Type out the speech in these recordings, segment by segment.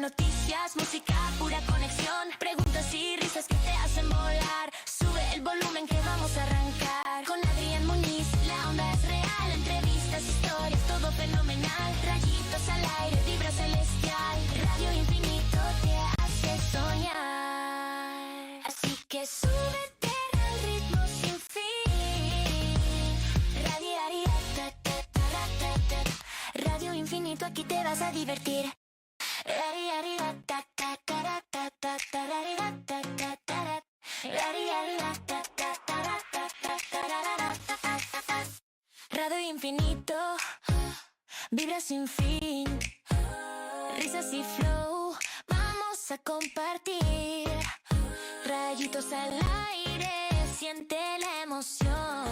noticias, música, pura conexión, preguntas y risas que te hacen volar. Sube el volumen que vamos a arrancar. Con Adrián Muñiz, la onda es real. Entrevistas, historias, todo fenomenal. Rayitos al aire, vibra celestial. Radio Infinito te hace soñar. Así que súbete al ritmo sin fin. Radio Infinito, aquí te vas a divertir. Radio Infinito, vibra sin fin, risas y flow, vamos a compartir. Rayitos al aire, siente la emoción,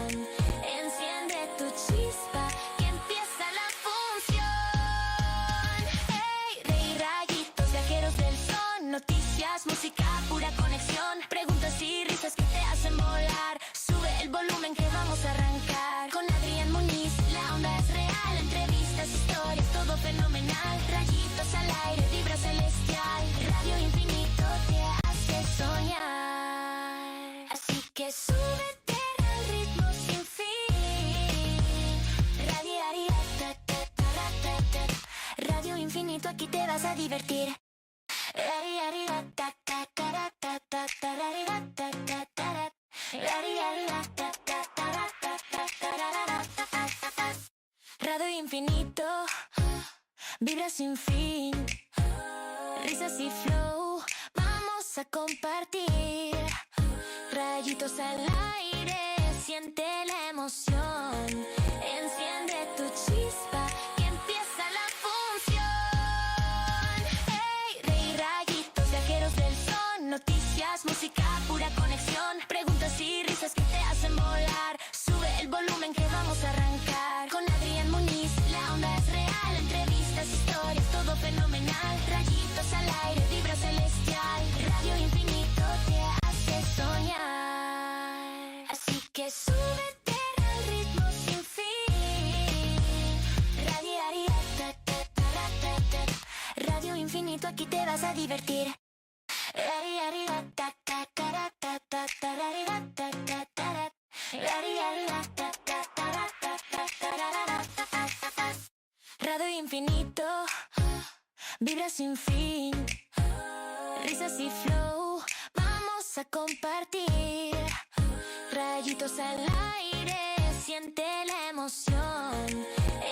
enciende tu chispa, que empieza la función. Hey, Rey Rayitos, viajeros del son, noticias, música, pura conexión, preguntas y risas que te hacen volar. Sube el volumen que vamos a arrancar. Con Adrián Muñiz, la onda es real. Entrevistas, historias, todo fenomenal. Rayitos al aire, vibra celestial. Radio Infinito te hace soñar. Así que súbete al ritmo sin fin. Radio Infinito, aquí te vas a divertir. Radio Infinito, vibra sin fin, risas y flow, vamos a compartir. Rayitos al aire, siente la emoción, enciende tu chispa, que empieza la función. Hey, Rey Rayitos, viajeros del son, noticias, música, pura conexión, preguntas y risas que te hacen volar. Sube el volumen que vamos a arrancar. Con Adrián Muñiz, la onda es real. Entrevistas, historias, todo fenomenal. Rayitos al aire, vibra celestial. Radio Infinito te hace soñar. Así que súbete al ritmo sin fin. Radio Infinito, aquí te vas a divertir. Radio Infinito, vibra sin fin, risas y flow, vamos a compartir. Rayitos al aire, siente la emoción,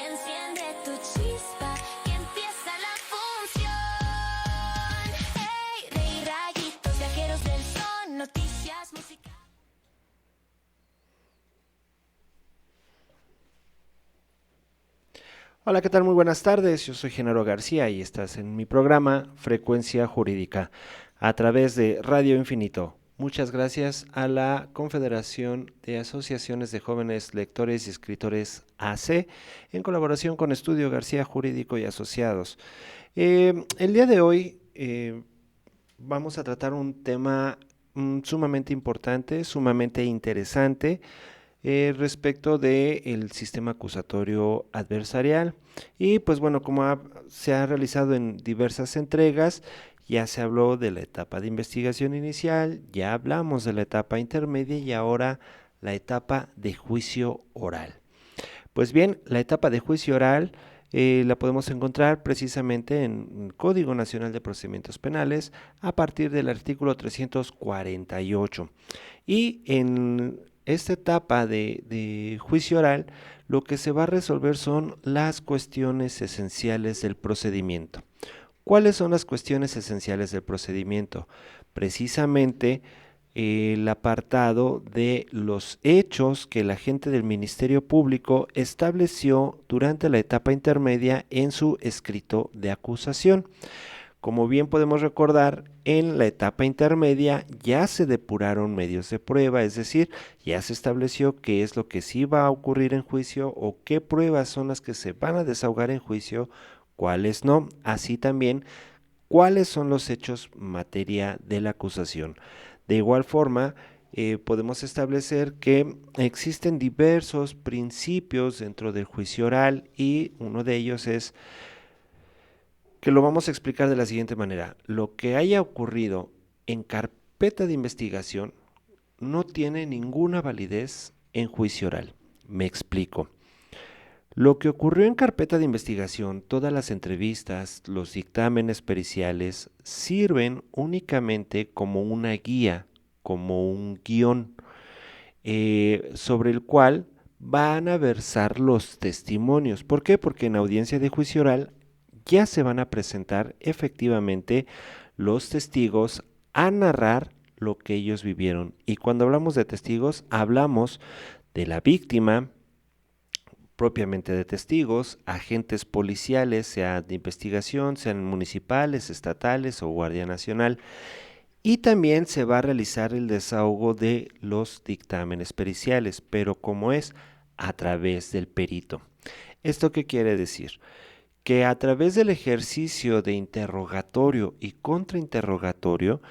enciende tu chispa, que empieza la función. Hey, Rey Rayitos, viajeros del son, noticias, música. Hola, ¿qué tal? Muy buenas tardes. Yo soy Genaro García y estás en mi programa Frecuencia Jurídica a través de Radio Infinito. Muchas gracias a la Confederación de Asociaciones de Jóvenes Lectores y Escritores AC en colaboración con Estudio García Jurídico y Asociados. El día de hoy vamos a tratar un tema sumamente importante, sumamente interesante, respecto del sistema acusatorio adversarial. Y pues bueno, como se ha realizado en diversas entregas, ya se habló de la etapa de investigación inicial, ya hablamos de la etapa intermedia y ahora la etapa de juicio oral. Pues bien, la etapa de juicio oral la podemos encontrar precisamente en el Código Nacional de Procedimientos Penales a partir del artículo 348. Y en esta etapa de juicio oral, lo que se va a resolver son las cuestiones esenciales del procedimiento. ¿Cuáles son las cuestiones esenciales del procedimiento? Precisamente el apartado de los hechos que el agente del Ministerio Público estableció durante la etapa intermedia en su escrito de acusación. Como bien podemos recordar, en la etapa intermedia ya se depuraron medios de prueba, es decir, ya se estableció qué es lo que sí va a ocurrir en juicio o qué pruebas son las que se van a desahogar en juicio, cuáles no, así también cuáles son los hechos materia de la acusación. De igual forma, podemos establecer que existen diversos principios dentro del juicio oral y uno de ellos es que lo vamos a explicar de la siguiente manera. Lo que haya ocurrido en carpeta de investigación no tiene ninguna validez en juicio oral. Me explico. Lo que ocurrió en carpeta de investigación, todas las entrevistas, los dictámenes periciales, sirven únicamente como una guía, como un guión, sobre el cual van a versar los testimonios. ¿Por qué? Porque en audiencia de juicio oral ya se van a presentar efectivamente los testigos a narrar lo que ellos vivieron. Y cuando hablamos de testigos, hablamos de la víctima, propiamente de testigos, agentes policiales, sea de investigación, sean municipales, estatales o Guardia Nacional. Y también se va a realizar el desahogo de los dictámenes periciales, pero como es a través del perito. ¿Esto qué quiere decir? Que a través del ejercicio de interrogatorio y contrainterrogatorio,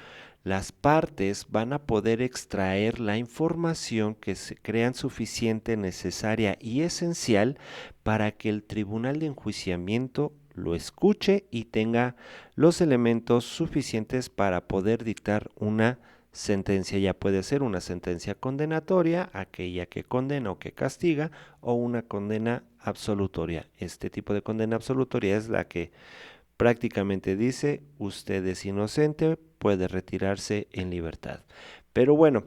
las partes van a poder extraer la información que se crean suficiente, necesaria y esencial para que el tribunal de enjuiciamiento lo escuche y tenga los elementos suficientes para poder dictar una sentencia. Ya puede ser una sentencia condenatoria, aquella que condena o que castiga, o una condena absolutoria. Este tipo de condena absolutoria es la que prácticamente dice: usted es inocente, puede retirarse en libertad. Pero bueno,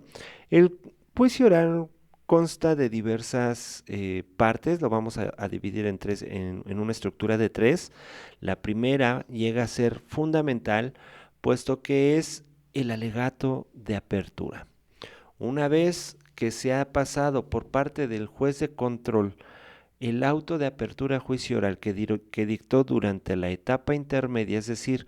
el juicio oral consta de diversas partes, lo vamos a dividir en tres, en una estructura de tres. La primera llega a ser fundamental, puesto que es el alegato de apertura. Una vez que se ha pasado por parte del juez de control el auto de apertura a juicio oral que dictó durante la etapa intermedia, es decir,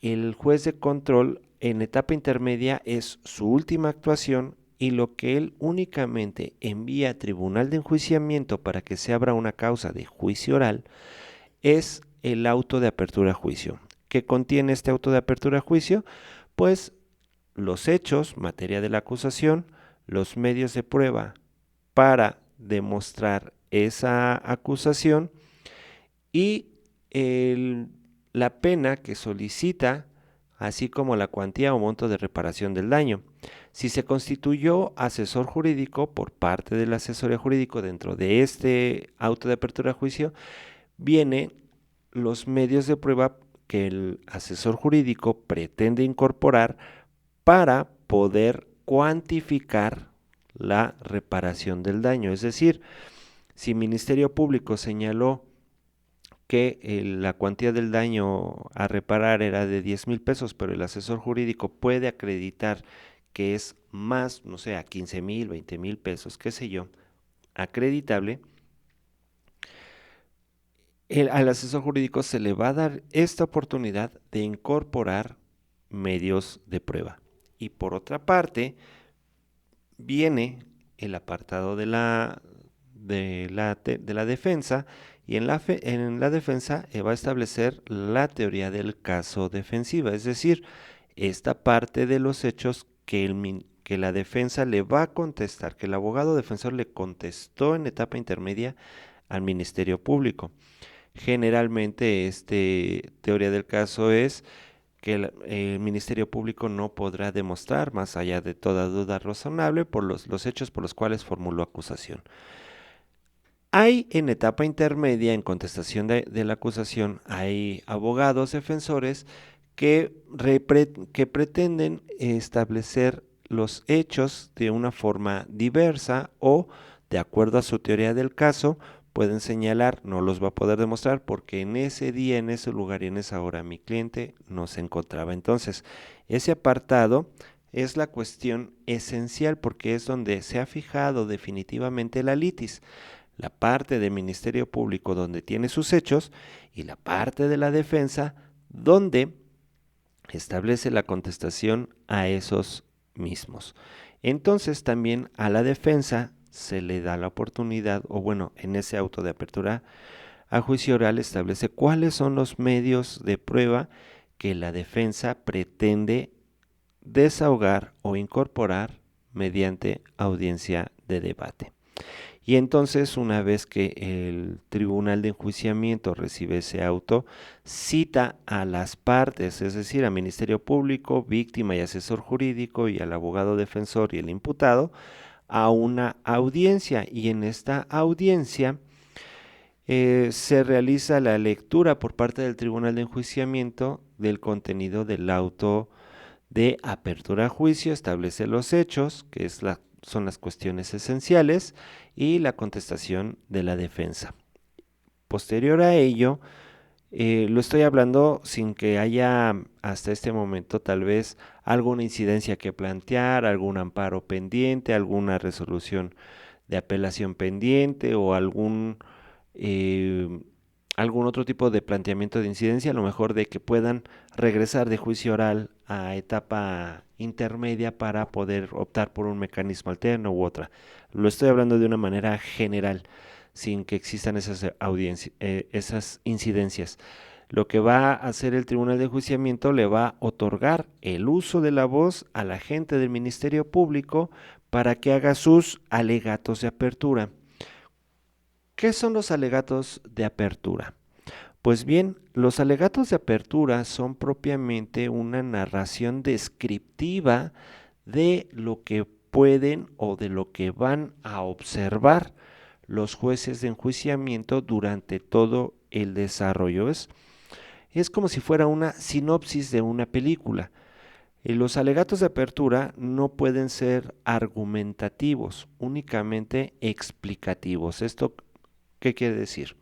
el juez de control en etapa intermedia es su última actuación y lo que él únicamente envía a tribunal de enjuiciamiento para que se abra una causa de juicio oral es el auto de apertura a juicio. ¿Qué contiene este auto de apertura a juicio? Pues los hechos, materia de la acusación, los medios de prueba para demostrar esa acusación y la pena que solicita, así como la cuantía o monto de reparación del daño. Si se constituyó asesor jurídico por parte del asesoría jurídico dentro de este auto de apertura a juicio, vienen los medios de prueba que el asesor jurídico pretende incorporar para poder cuantificar la reparación del daño. Es decir, si Ministerio Público señaló que la cuantía del daño a reparar era de 10,000 pesos, pero el asesor jurídico puede acreditar que es más, no sé, a 15,000, 20,000 pesos, qué sé yo, acreditable, al asesor jurídico se le va a dar esta oportunidad de incorporar medios de prueba. Y por otra parte, viene el apartado de la defensa, y en la defensa va a establecer la teoría del caso defensiva, es decir, esta parte de los hechos que la defensa le va a contestar, que el abogado defensor le contestó en etapa intermedia al Ministerio Público. Generalmente teoría del caso es que el Ministerio Público no podrá demostrar, más allá de toda duda razonable, por los hechos por los cuales formuló acusación. Hay en etapa intermedia, en contestación de la acusación, hay abogados defensores que pretenden establecer los hechos de una forma diversa o, de acuerdo a su teoría del caso, pueden señalar, no los va a poder demostrar porque en ese día, en ese lugar y en esa hora mi cliente no se encontraba. Entonces, ese apartado es la cuestión esencial porque es donde se ha fijado definitivamente la litis. La parte del Ministerio Público donde tiene sus hechos y la parte de la defensa donde establece la contestación a esos mismos. Entonces también a la defensa se le da la oportunidad, o bueno, en ese auto de apertura a juicio oral establece cuáles son los medios de prueba que la defensa pretende desahogar o incorporar mediante audiencia de debate. Y entonces, una vez que el tribunal de enjuiciamiento recibe ese auto, cita a las partes, es decir, al Ministerio Público, víctima y asesor jurídico, y al abogado defensor y el imputado, a una audiencia. Y en esta audiencia se realiza la lectura por parte del tribunal de enjuiciamiento del contenido del auto de apertura a juicio, establece los hechos, que son las cuestiones esenciales, y la contestación de la defensa. Posterior a ello, lo estoy hablando sin que haya hasta este momento tal vez alguna incidencia que plantear, algún amparo pendiente, alguna resolución de apelación pendiente o eh, algún otro tipo de planteamiento de incidencia, a lo mejor de que puedan regresar de juicio oral a etapa intermedia para poder optar por un mecanismo alterno u otra. Lo estoy hablando de una manera general, sin que existan esas incidencias. Lo que va a hacer el tribunal de enjuiciamiento, le va a otorgar el uso de la voz al agente del Ministerio Público para que haga sus alegatos de apertura. ¿Qué son los alegatos de apertura? Pues bien, los alegatos de apertura son propiamente una narración descriptiva de lo que pueden o de lo que van a observar los jueces de enjuiciamiento durante todo el desarrollo. Es como si fuera una sinopsis de una película. Los alegatos de apertura no pueden ser argumentativos, únicamente explicativos. ¿Esto qué quiere decir?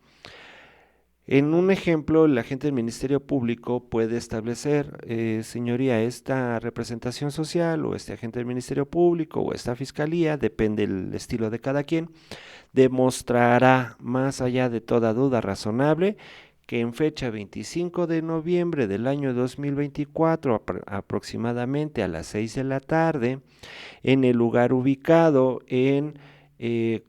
En un ejemplo, el agente del Ministerio Público puede establecer, señoría, esta representación social o este agente del Ministerio Público o esta fiscalía, depende del estilo de cada quien, demostrará más allá de toda duda razonable que en fecha 25 de noviembre del año 2024, aproximadamente a las 6 de la tarde, en el lugar ubicado en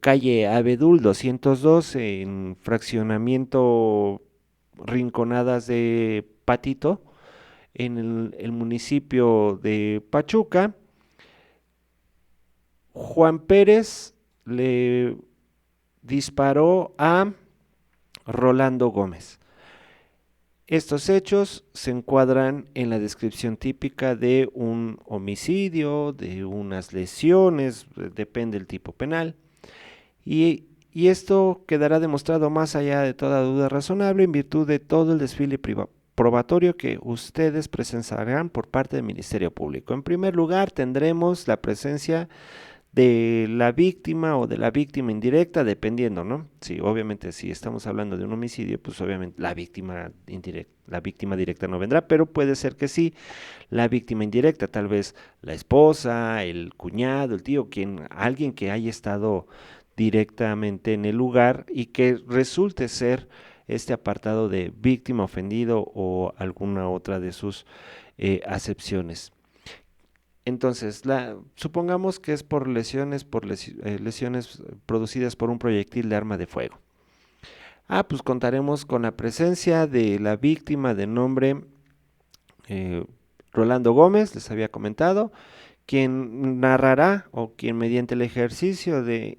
calle Abedul 212, en fraccionamiento Rinconadas de Patito, en el municipio de Pachuca, Juan Pérez le disparó a Rolando Gómez. Estos hechos se encuadran en la descripción típica de un homicidio, de unas lesiones, depende del tipo penal, y esto quedará demostrado más allá de toda duda razonable en virtud de todo el desfile probatorio que ustedes presenciarán por parte del Ministerio Público. En primer lugar, tendremos la presencia de la víctima o de la víctima indirecta, dependiendo, ¿no? Sí, obviamente, si estamos hablando de un homicidio, pues obviamente la víctima directa no vendrá, pero puede ser que sí, la víctima indirecta, tal vez la esposa, el cuñado, el tío, alguien que haya estado directamente en el lugar y que resulte ser este apartado de víctima, ofendido o alguna otra de sus acepciones. Entonces, supongamos que es por lesiones producidas por un proyectil de arma de fuego. Pues contaremos con la presencia de la víctima de nombre Rolando Gómez, les había comentado, quien narrará o quien mediante el ejercicio de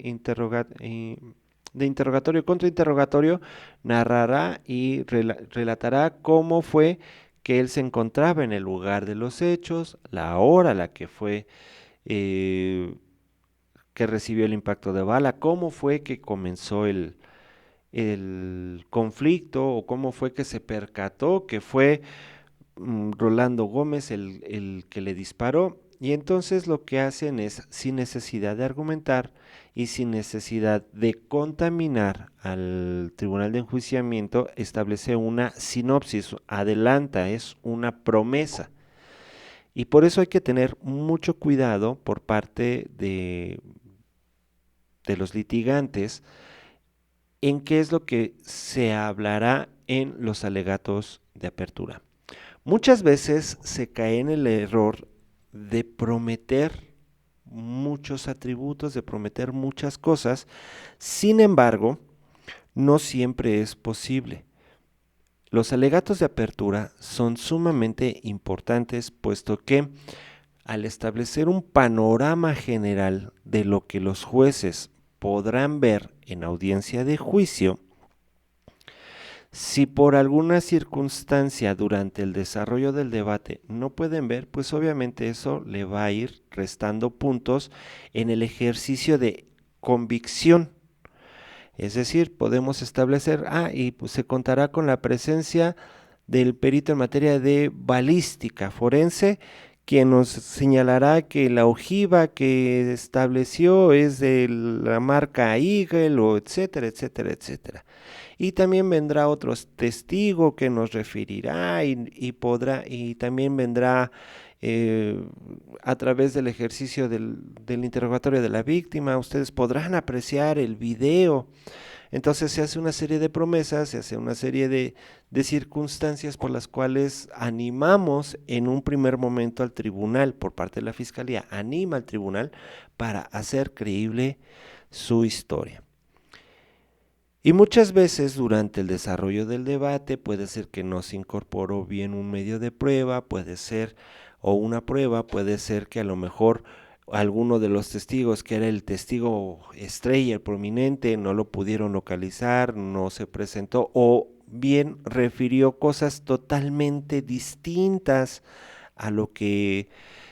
interrogatorio contra interrogatorio narrará y relatará cómo fue que él se encontraba en el lugar de los hechos, la hora a la que fue que recibió el impacto de bala, cómo fue que comenzó el conflicto o cómo fue que se percató que fue Rolando Gómez el que le disparó. Y entonces lo que hacen es, sin necesidad de argumentar y sin necesidad de contaminar al tribunal de enjuiciamiento, establece una sinopsis, adelanta, es una promesa. Y por eso hay que tener mucho cuidado por parte de los litigantes en qué es lo que se hablará en los alegatos de apertura. Muchas veces se cae en el error de prometer muchos atributos, de prometer muchas cosas, sin embargo, no siempre es posible. Los alegatos de apertura son sumamente importantes, puesto que al establecer un panorama general de lo que los jueces podrán ver en audiencia de juicio. Si por alguna circunstancia durante el desarrollo del debate no pueden ver, pues obviamente eso le va a ir restando puntos en el ejercicio de convicción. Es decir, podemos establecer, y pues se contará con la presencia del perito en materia de balística forense, quien nos señalará que la ojiva que estableció es de la marca Eagle, o etcétera, etcétera, etcétera. Y también vendrá otro testigo que nos referirá y también vendrá a través del ejercicio del interrogatorio de la víctima. Ustedes podrán apreciar el video. Entonces se hace una serie de promesas, se hace una serie de circunstancias por las cuales animamos en un primer momento al tribunal, por parte de la fiscalía, anima al tribunal para hacer creíble su historia. Y muchas veces durante el desarrollo del debate puede ser que no se incorporó bien un medio de prueba, puede ser, o una prueba, puede ser que a lo mejor alguno de los testigos, que era el testigo estrella, el prominente, no lo pudieron localizar, no se presentó, o bien refirió cosas totalmente distintas a lo que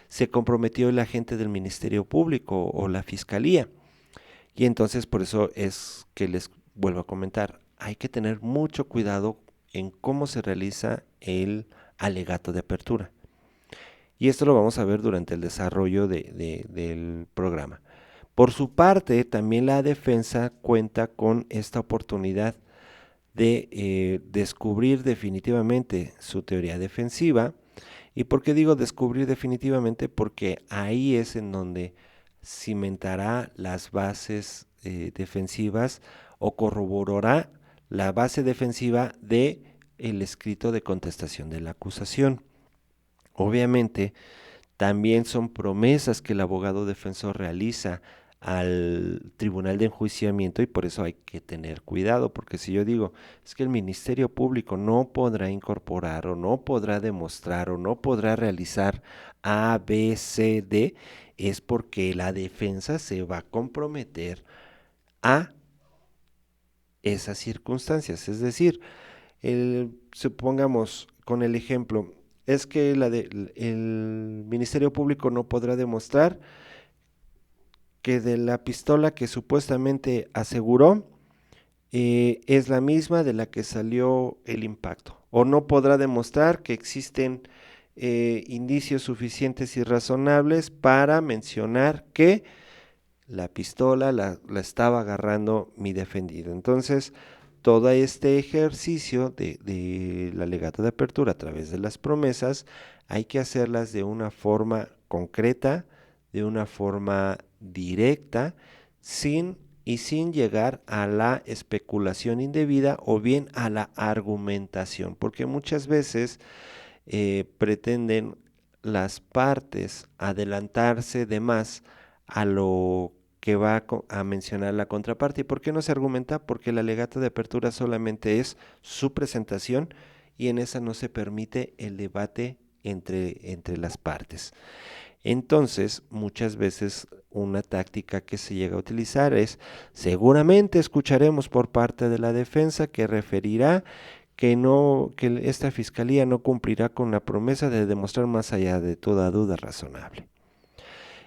se comprometió el agente del Ministerio Público o la Fiscalía. Y entonces por eso es que les vuelvo a comentar, hay que tener mucho cuidado en cómo se realiza el alegato de apertura. Y esto lo vamos a ver durante el desarrollo del programa. Por su parte, también la defensa cuenta con esta oportunidad de descubrir definitivamente su teoría defensiva. ¿Y por qué digo descubrir definitivamente? Porque ahí es en donde cimentará las bases defensivas o corroborará la base defensiva de el escrito de contestación de la acusación. Obviamente, también son promesas que el abogado defensor realiza al tribunal de enjuiciamiento y por eso hay que tener cuidado, porque si yo digo, es que el Ministerio Público no podrá incorporar o no podrá demostrar o no podrá realizar A, B, C, D, es porque la defensa se va a comprometer a esas circunstancias. Es decir, supongamos con el ejemplo, es que el Ministerio Público no podrá demostrar que de la pistola que supuestamente aseguró es la misma de la que salió el impacto, o no podrá demostrar que existen indicios suficientes y razonables para mencionar que la pistola la estaba agarrando mi defendido. Entonces, todo este ejercicio del alegato de apertura a través de las promesas hay que hacerlas de una forma concreta, de una forma directa, sin llegar a la especulación indebida o bien a la argumentación, porque muchas veces pretenden las partes adelantarse de más a lo que va a mencionar la contraparte. ¿Y por qué no se argumenta? Porque el alegato de apertura solamente es su presentación y en esa no se permite el debate entre las partes. Entonces, muchas veces una táctica que se llega a utilizar es, seguramente escucharemos por parte de la defensa que referirá que esta fiscalía no cumplirá con la promesa de demostrar más allá de toda duda razonable.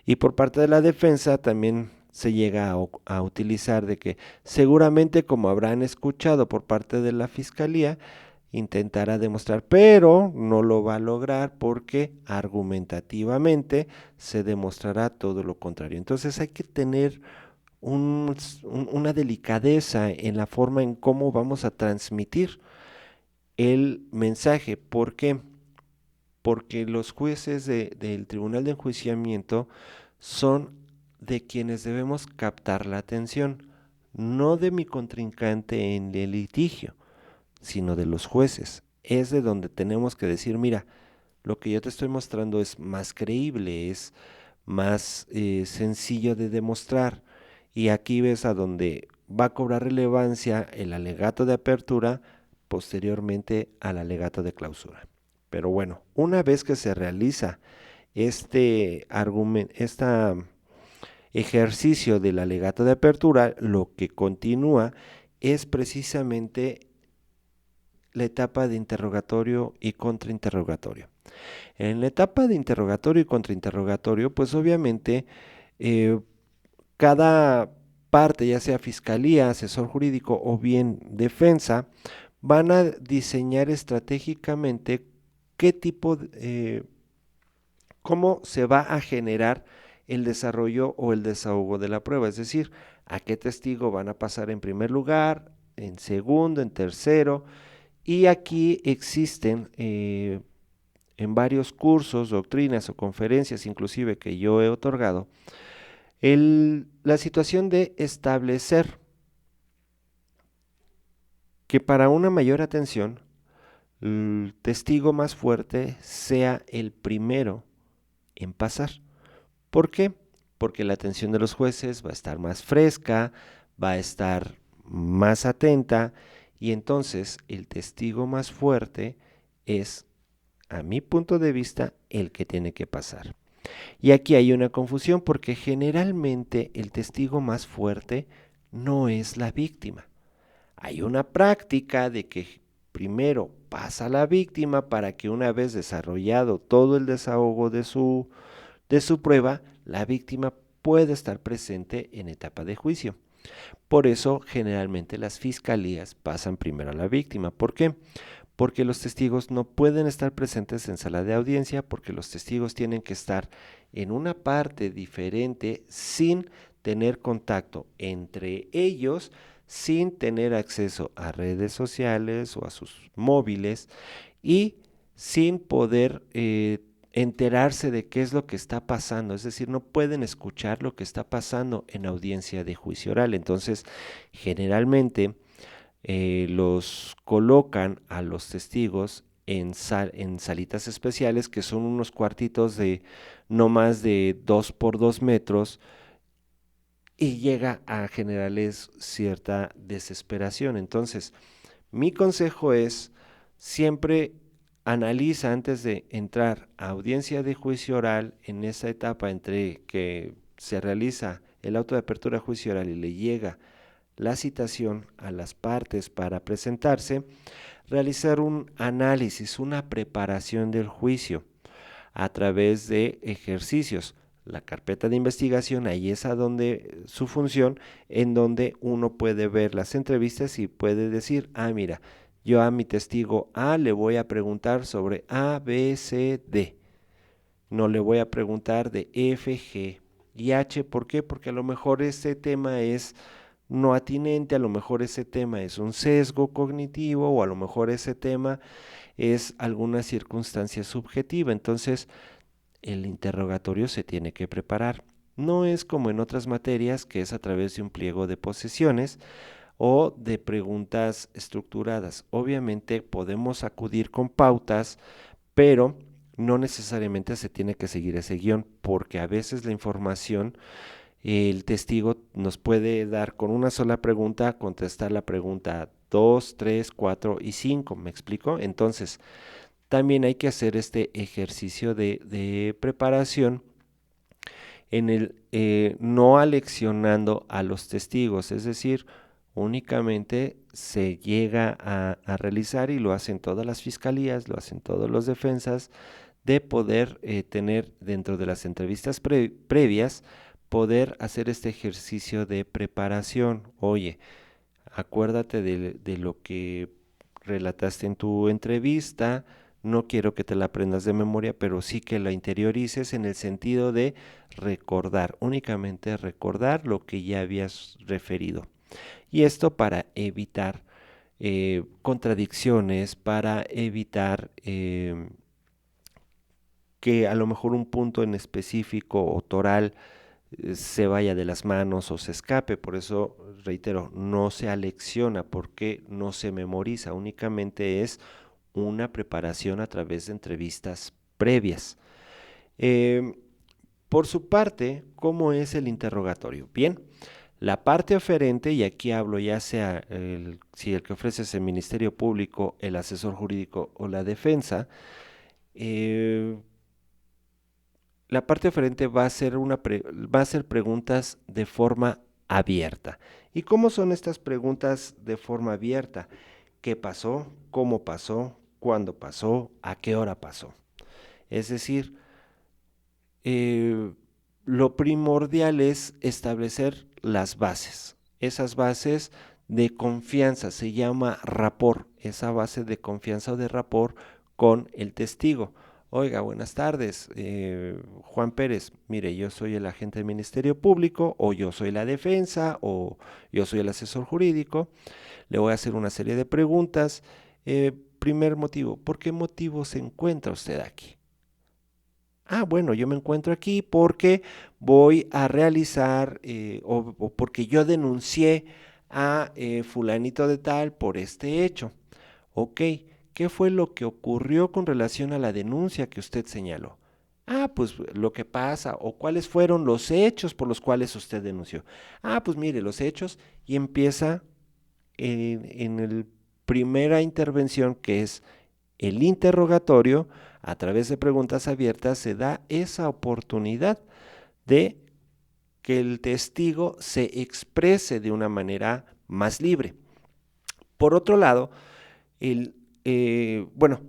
Y por parte de la defensa también se llega a utilizar de que seguramente, como habrán escuchado por parte de la fiscalía, intentará demostrar, pero no lo va a lograr porque argumentativamente se demostrará todo lo contrario. Entonces hay que tener una delicadeza en la forma en cómo vamos a transmitir el mensaje. ¿Por qué? Porque los jueces del Tribunal de Enjuiciamiento son de quienes debemos captar la atención, no de mi contrincante en el litigio, sino de los jueces. Es de donde tenemos que decir, mira, lo que yo te estoy mostrando es más creíble, es más sencillo de demostrar. Y aquí ves a donde va a cobrar relevancia el alegato de apertura posteriormente al alegato de clausura. Pero bueno, una vez que se realiza este argumento, ejercicio del alegato de apertura, lo que continúa es precisamente la etapa de interrogatorio y contrainterrogatorio. En la etapa de interrogatorio y contrainterrogatorio, pues obviamente eh, cada parte, ya sea fiscalía, asesor jurídico o bien defensa, van a diseñar estratégicamente qué tipo cómo se va a generar el desarrollo o el desahogo de la prueba, es decir, a qué testigo van a pasar en primer lugar, en segundo, en tercero, y aquí existen en varios cursos, doctrinas o conferencias inclusive que yo he otorgado, la situación de establecer que para una mayor atención, el testigo más fuerte sea el primero en pasar. ¿Por qué? Porque la atención de los jueces va a estar más fresca, va a estar más atenta y entonces el testigo más fuerte es, a mi punto de vista, el que tiene que pasar. Y aquí hay una confusión porque generalmente el testigo más fuerte no es la víctima. Hay una práctica de que primero pasa la víctima para que una vez desarrollado todo el desahogo de su prueba, la víctima puede estar presente en etapa de juicio. Por eso, generalmente las fiscalías pasan primero a la víctima. ¿Por qué? Porque los testigos no pueden estar presentes en sala de audiencia, porque los testigos tienen que estar en una parte diferente sin tener contacto entre ellos, sin tener acceso a redes sociales o a sus móviles y sin poder enterarse de qué es lo que está pasando, es decir, no pueden escuchar lo que está pasando en audiencia de juicio oral. Entonces, generalmente los colocan a los testigos en salitas especiales que son unos cuartitos de no más de 2 por 2 metros y llega a generarles cierta desesperación. Entonces, mi consejo es siempre analiza antes de entrar a audiencia de juicio oral en esa etapa entre que se realiza el auto de apertura de juicio oral y le llega la citación a las partes para presentarse, realizar un análisis, una preparación del juicio a través de ejercicios. La carpeta de investigación, ahí es a donde su función, en donde uno puede ver las entrevistas y puede decir, ah, mira, yo a mi testigo A le voy a preguntar sobre A, B, C, D. No le voy a preguntar de F, G y H. ¿Por qué? Porque a lo mejor ese tema es no atinente, a lo mejor ese tema es un sesgo cognitivo o a lo mejor ese tema es alguna circunstancia subjetiva. Entonces, el interrogatorio se tiene que preparar. No es como en otras materias que es a través de un pliego de posesiones o de preguntas estructuradas. Obviamente podemos acudir con pautas, pero no necesariamente se tiene que seguir ese guión, porque a veces la información, el testigo nos puede dar con una sola pregunta, contestar la pregunta 2, 3, 4 y 5, ¿me explico? Entonces, también hay que hacer este ejercicio de preparación en el no aleccionando a los testigos, es decir, únicamente se llega a realizar y lo hacen todas las fiscalías, lo hacen todos los defensas, de poder tener dentro de las entrevistas previas, poder hacer este ejercicio de preparación. Oye, acuérdate de lo que relataste en tu entrevista, no quiero que te la aprendas de memoria, pero sí que la interiorices en el sentido de recordar, únicamente recordar lo que ya habías referido. Y esto para evitar contradicciones, para evitar que a lo mejor un punto en específico o toral se vaya de las manos o se escape. Por eso, reitero, no se alecciona porque no se memoriza, únicamente es una preparación a través de entrevistas previas. Eh, por su parte, ¿cómo es el interrogatorio? Bien, la parte oferente, y aquí hablo ya sea si el que ofrece es el Ministerio Público, el asesor jurídico o la defensa, eh, la parte oferente va a ser va a hacer preguntas de forma abierta. ¿Y cómo son estas preguntas de forma abierta? ¿Qué pasó? ¿Cómo pasó? ¿Cuándo pasó? ¿A qué hora pasó? Es decir, eh, lo primordial es establecer las bases. Esas bases de confianza se llama rapport, esa base de confianza o de rapport con el testigo. Oiga, buenas tardes, Juan Pérez, mire, yo soy el agente del Ministerio Público, o yo soy la defensa, o yo soy el asesor jurídico. Le voy a hacer una serie de preguntas. Primer motivo, ¿por qué motivo se encuentra usted aquí? Ah, bueno, yo me encuentro aquí porque voy a realizar o porque yo denuncié a fulanito de tal por este hecho. Ok, ¿qué fue lo que ocurrió con relación a la denuncia que usted señaló? Ah, pues lo que pasa, o cuáles fueron los hechos por los cuales usted denunció. Ah, pues mire, los hechos, y empieza en el primera intervención, que es el interrogatorio. A través de preguntas abiertas se da esa oportunidad de que el testigo se exprese de una manera más libre. Por otro lado, bueno,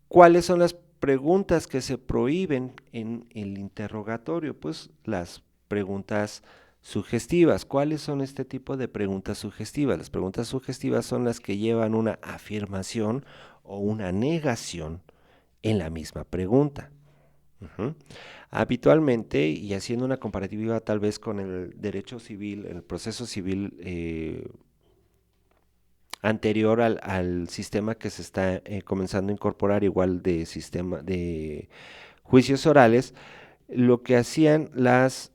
¿cuáles son las preguntas que se prohíben en el interrogatorio? Pues las preguntas sugestivas. ¿Cuáles son este tipo de preguntas sugestivas? Las preguntas sugestivas son las que llevan una afirmación o una negación en la misma pregunta. Uh-huh. Habitualmente, y haciendo una comparativa tal vez con el derecho civil, el proceso civil anterior al sistema que se está comenzando a incorporar, igual de sistema de juicios orales, lo que hacían las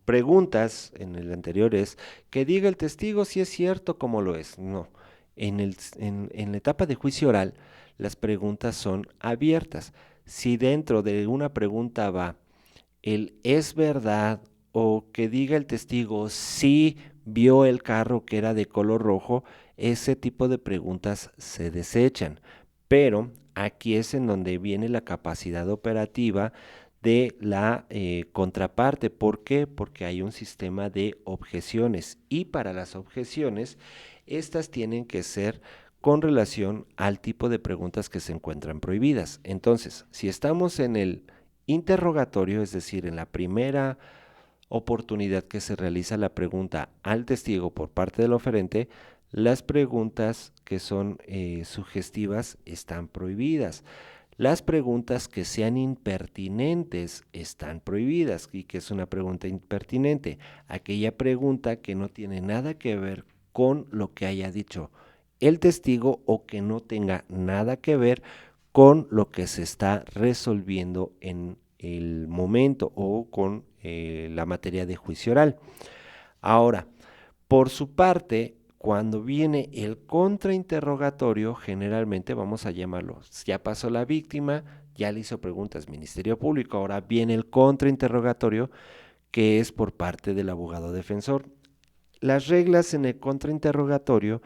preguntas en el anterior es que diga el testigo si es cierto como lo es. No, en la etapa de juicio oral las preguntas son abiertas. Si dentro de una pregunta va el es verdad, o que diga el testigo si vio el carro que era de color rojo, ese tipo de preguntas se desechan. Pero aquí es en donde viene la capacidad operativa de la contraparte. ¿Por qué? Porque hay un sistema de objeciones, y para las objeciones, estas tienen que ser con relación al tipo de preguntas que se encuentran prohibidas. Entonces, si estamos en el interrogatorio, es decir, en la primera oportunidad que se realiza la pregunta al testigo por parte del oferente, las preguntas que son sugestivas están prohibidas. Las preguntas que sean impertinentes están prohibidas. ¿Y qué es una pregunta impertinente? Aquella pregunta que no tiene nada que ver con lo que haya dicho el testigo, o que no tenga nada que ver con lo que se está resolviendo en el momento o con la materia de juicio oral. Ahora, por su parte, cuando viene el contrainterrogatorio, generalmente vamos a llamarlo, ya pasó la víctima, ya le hizo preguntas Ministerio Público, ahora viene el contrainterrogatorio, que es por parte del abogado defensor. Las reglas en el contrainterrogatorio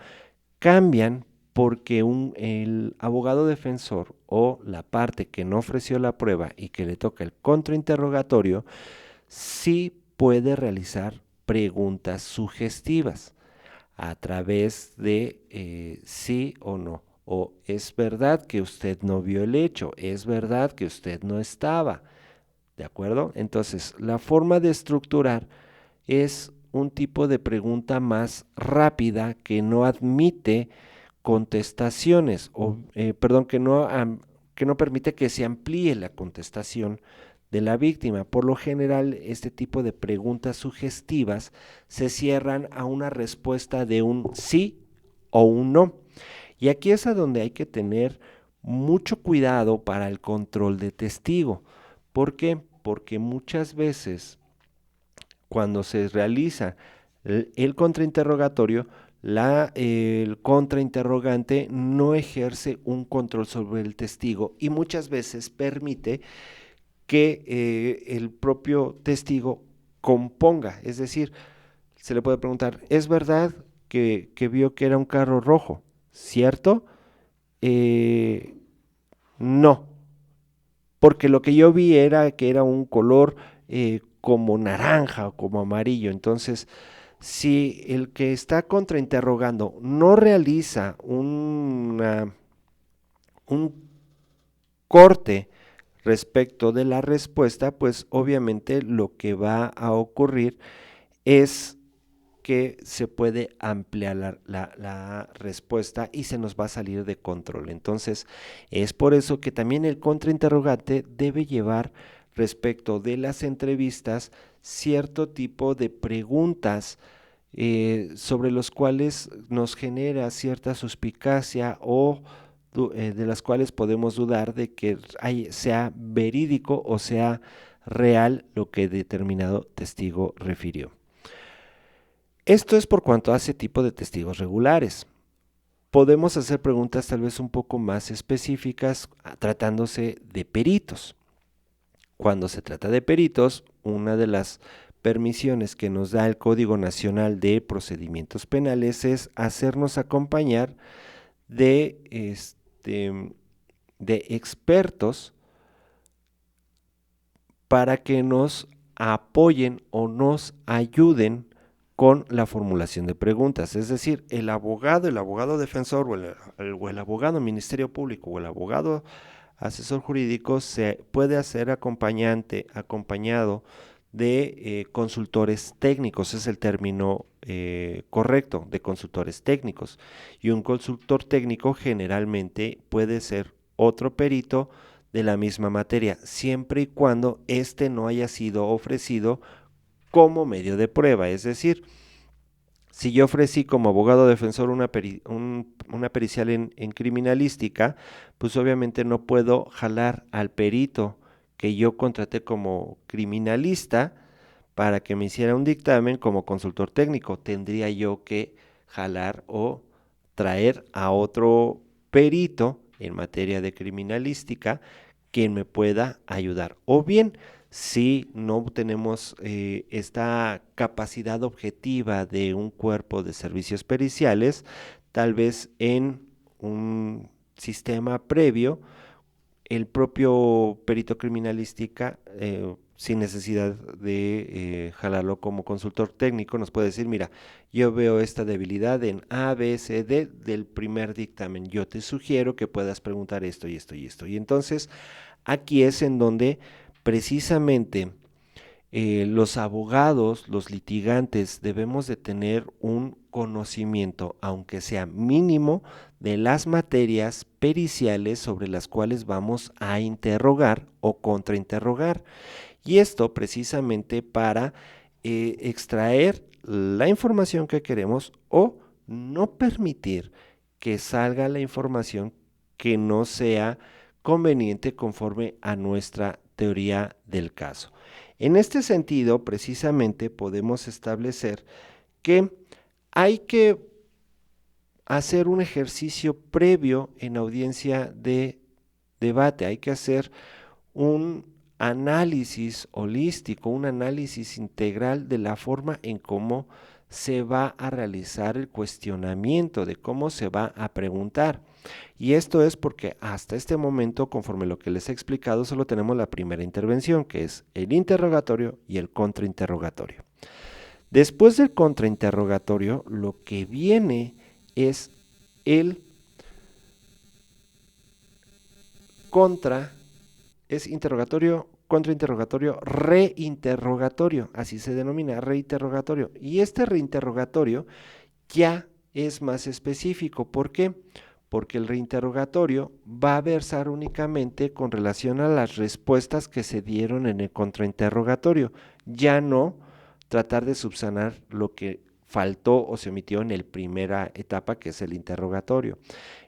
cambian porque el abogado defensor, o la parte que no ofreció la prueba y que le toca el contrainterrogatorio, sí puede realizar preguntas sugestivas a través de sí o no. O es verdad que usted no vio el hecho, es verdad que usted no estaba. ¿De acuerdo? Entonces, la forma de estructurar es un tipo de pregunta más rápida, que no admite contestaciones, o perdón, que no permite que se amplíe la contestación de la víctima. Por lo general, este tipo de preguntas sugestivas se cierran a una respuesta de un sí o un no. Y aquí es a donde hay que tener mucho cuidado para el control de testigo. ¿Por qué? Porque muchas veces, cuando se realiza el contrainterrogatorio, el contrainterrogante no ejerce un control sobre el testigo, y muchas veces permite que el propio testigo componga. Es decir, se le puede preguntar, ¿es verdad que vio que era un carro rojo? ¿Cierto? No. porque lo que yo vi era que era un color como naranja o como amarillo. Entonces, si el que está contrainterrogando no realiza un corte respecto de la respuesta, pues obviamente lo que va a ocurrir es que se puede ampliar la respuesta y se nos va a salir de control. Entonces, es por eso que también el contrainterrogante debe llevar respecto de las entrevistas cierto tipo de preguntas sobre los cuales nos genera cierta suspicacia o de las cuales podemos dudar de que sea verídico o sea real lo que determinado testigo refirió. Esto es por cuanto hace tipo de testigos regulares. Podemos hacer preguntas tal vez un poco más específicas tratándose de peritos. Cuando se trata de peritos, una de las permisiones que nos da el Código Nacional de Procedimientos Penales es hacernos acompañar de, de expertos para que nos apoyen o nos ayuden con la formulación de preguntas. Es decir, el abogado defensor o el abogado ministerio público o el abogado asesor jurídico se puede hacer acompañado de consultores técnicos, es el término correcto, de consultores técnicos. Y un consultor técnico generalmente puede ser otro perito de la misma materia, siempre y cuando éste no haya sido ofrecido como medio de prueba. Es decir, si yo ofrecí como abogado defensor una pericial en criminalística, pues obviamente no puedo jalar al perito que yo contraté como criminalista para que me hiciera un dictamen como consultor técnico. Tendría yo que jalar o traer a otro perito en materia de criminalística quien me pueda ayudar. O bien, si no tenemos esta capacidad objetiva de un cuerpo de servicios periciales, tal vez en un sistema previo, el propio perito criminalística, sin necesidad de jalarlo como consultor técnico, nos puede decir, mira, yo veo esta debilidad en A, B, C, D del primer dictamen, yo te sugiero que puedas preguntar esto y esto y esto. Y entonces, aquí es en donde precisamente los abogados, los litigantes, debemos de tener un conocimiento, aunque sea mínimo, de las materias periciales sobre las cuales vamos a interrogar o contrainterrogar. Y esto precisamente para extraer la información que queremos o no permitir que salga la información que no sea conveniente conforme a nuestra teoría del caso. En este sentido, precisamente podemos establecer que hay que hacer un ejercicio previo en audiencia de debate, hay que hacer un análisis holístico, un análisis integral de la forma en cómo se va a realizar el cuestionamiento, de cómo se va a preguntar. Y esto es porque hasta este momento, conforme lo que les he explicado, solo tenemos la primera intervención, que es el interrogatorio y el contrainterrogatorio. Después del contrainterrogatorio, lo que viene es el interrogatorio, contrainterrogatorio, reinterrogatorio, así se denomina, reinterrogatorio. Y este reinterrogatorio ya es más específico. ¿Por qué? Porque el reinterrogatorio va a versar únicamente con relación a las respuestas que se dieron en el contrainterrogatorio, ya no tratar de subsanar lo que faltó o se omitió en la primera etapa, que es el interrogatorio.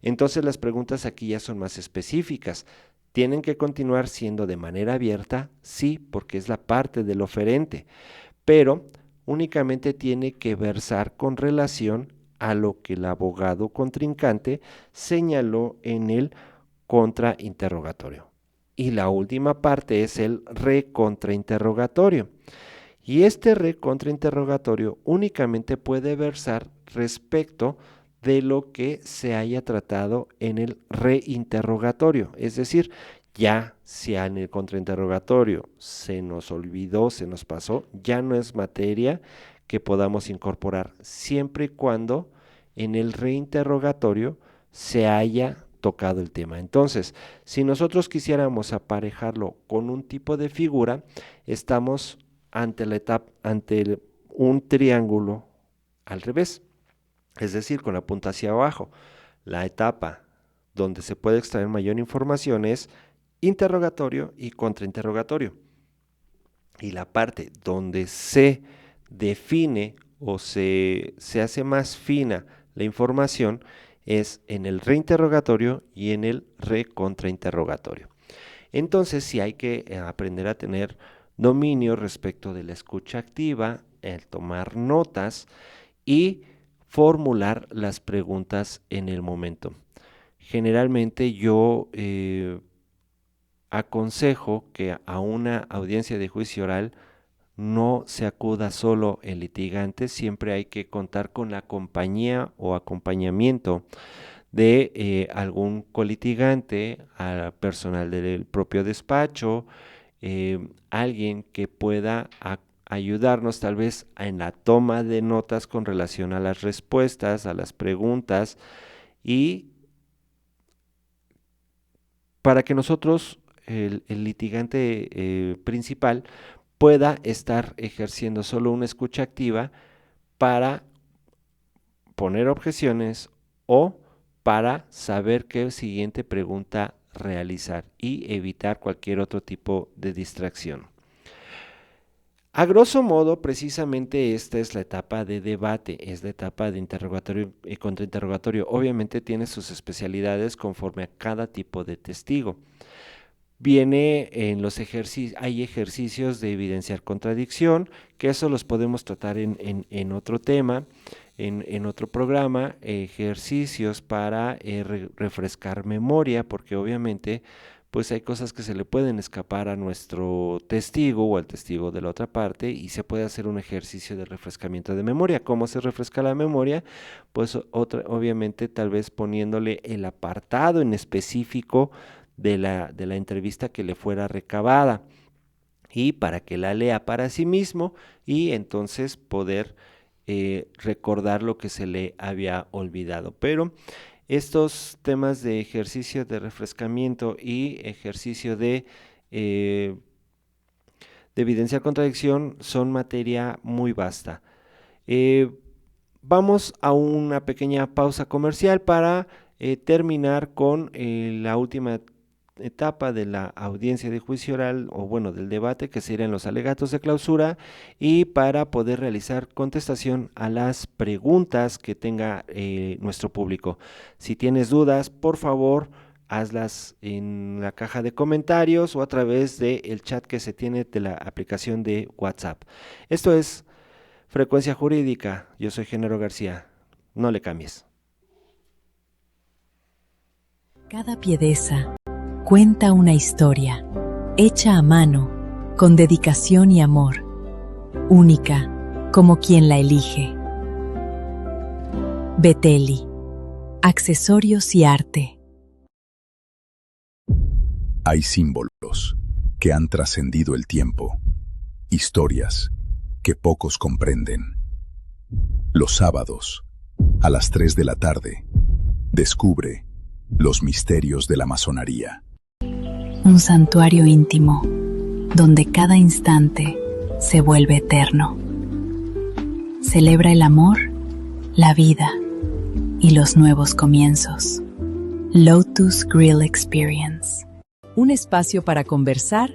Entonces las preguntas aquí ya son más específicas. ¿Tienen que continuar siendo de manera abierta? Sí, porque es la parte del oferente, pero únicamente tiene que versar con relación a lo que el abogado contrincante señaló en el contrainterrogatorio. Y la última parte es el recontrainterrogatorio. Y este recontrainterrogatorio únicamente puede versar respecto de lo que se haya tratado en el reinterrogatorio. Es decir, Ya si en el contrainterrogatorio se nos olvidó, se nos pasó, ya no es materia que podamos incorporar, siempre y cuando en el reinterrogatorio se haya tocado el tema. Entonces, si nosotros quisiéramos aparejarlo con un tipo de figura, estamos ante un triángulo al revés, es decir, con la punta hacia abajo. La etapa donde se puede extraer mayor información es interrogatorio y contrainterrogatorio. Y la parte donde se define o se hace más fina la información es en el reinterrogatorio y en el recontrainterrogatorio. Entonces sí hay que aprender a tener dominio respecto de la escucha activa, el tomar notas y formular las preguntas en el momento. Generalmente yo aconsejo que a una audiencia de juicio oral no se acuda solo el litigante, siempre hay que contar con la compañía o acompañamiento de algún colitigante, al personal del propio despacho, alguien que pueda ayudarnos tal vez en la toma de notas con relación a las respuestas, a las preguntas, y para que nosotros, el litigante principal, pueda estar ejerciendo solo una escucha activa para poner objeciones o para saber qué siguiente pregunta realizar y evitar cualquier otro tipo de distracción. A grosso modo, precisamente esta es la etapa de debate, es la etapa de interrogatorio y contrainterrogatorio. Obviamente tiene sus especialidades conforme a cada tipo de testigo. Viene en los ejercicios, hay ejercicios de evidenciar contradicción, que eso los podemos tratar en otro tema, en otro programa, ejercicios para refrescar memoria, porque obviamente pues hay cosas que se le pueden escapar a nuestro testigo o al testigo de la otra parte y se puede hacer un ejercicio de refrescamiento de memoria. ¿Cómo se refresca la memoria? Pues obviamente tal vez poniéndole el apartado en específico de la entrevista que le fuera recabada y para que la lea para sí mismo y entonces poder recordar lo que se le había olvidado. Pero estos temas de ejercicio de refrescamiento y ejercicio de evidenciar contradicción son materia muy vasta. Vamos a una pequeña pausa comercial para terminar con la última etapa de la audiencia de juicio oral o bueno del debate, que serían los alegatos de clausura, y para poder realizar contestación a las preguntas que tenga nuestro público. Si tienes dudas, por favor hazlas en la caja de comentarios o a través del chat que se tiene de la aplicación de WhatsApp. Esto es Frecuencia Jurídica. Yo soy Genaro García. No le cambies. Cada piedeza cuenta una historia, hecha a mano, con dedicación y amor, única, como quien la elige. Betelli, accesorios y arte. Hay símbolos que han trascendido el tiempo, historias que pocos comprenden. Los sábados, a las 3 de la tarde, descubre los misterios de la masonería. Un santuario íntimo, donde cada instante se vuelve eterno. Celebra el amor, la vida y los nuevos comienzos. Lotus Grill Experience. Un espacio para conversar,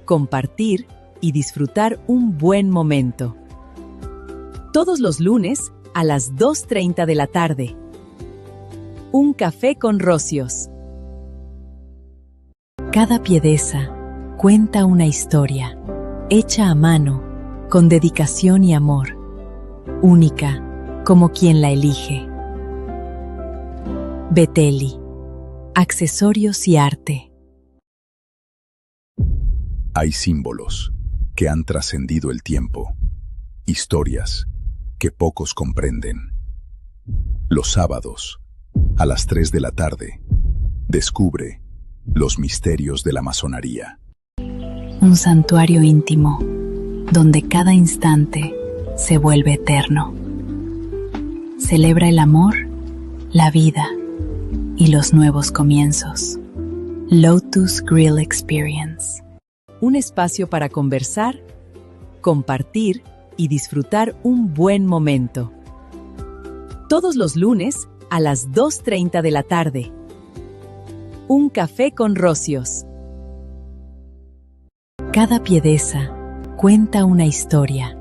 compartir y disfrutar un buen momento. Todos los lunes a las 2:30 de la tarde. Un café con rocios. Cada piedeza cuenta una historia, hecha a mano, con dedicación y amor, única, como quien la elige. Betelli, accesorios y arte. Hay símbolos que han trascendido el tiempo, historias que pocos comprenden. Los sábados, a las 3 de la tarde, descubre Los misterios de la masonería. Un santuario íntimo donde cada instante se vuelve eterno. Celebra el amor, la vida y los nuevos comienzos. Lotus Grill Experience. Un espacio para conversar, compartir y disfrutar un buen momento. Todos los lunes a las 2:30 de la tarde. Un café con rocios. Cada piedeza cuenta una historia,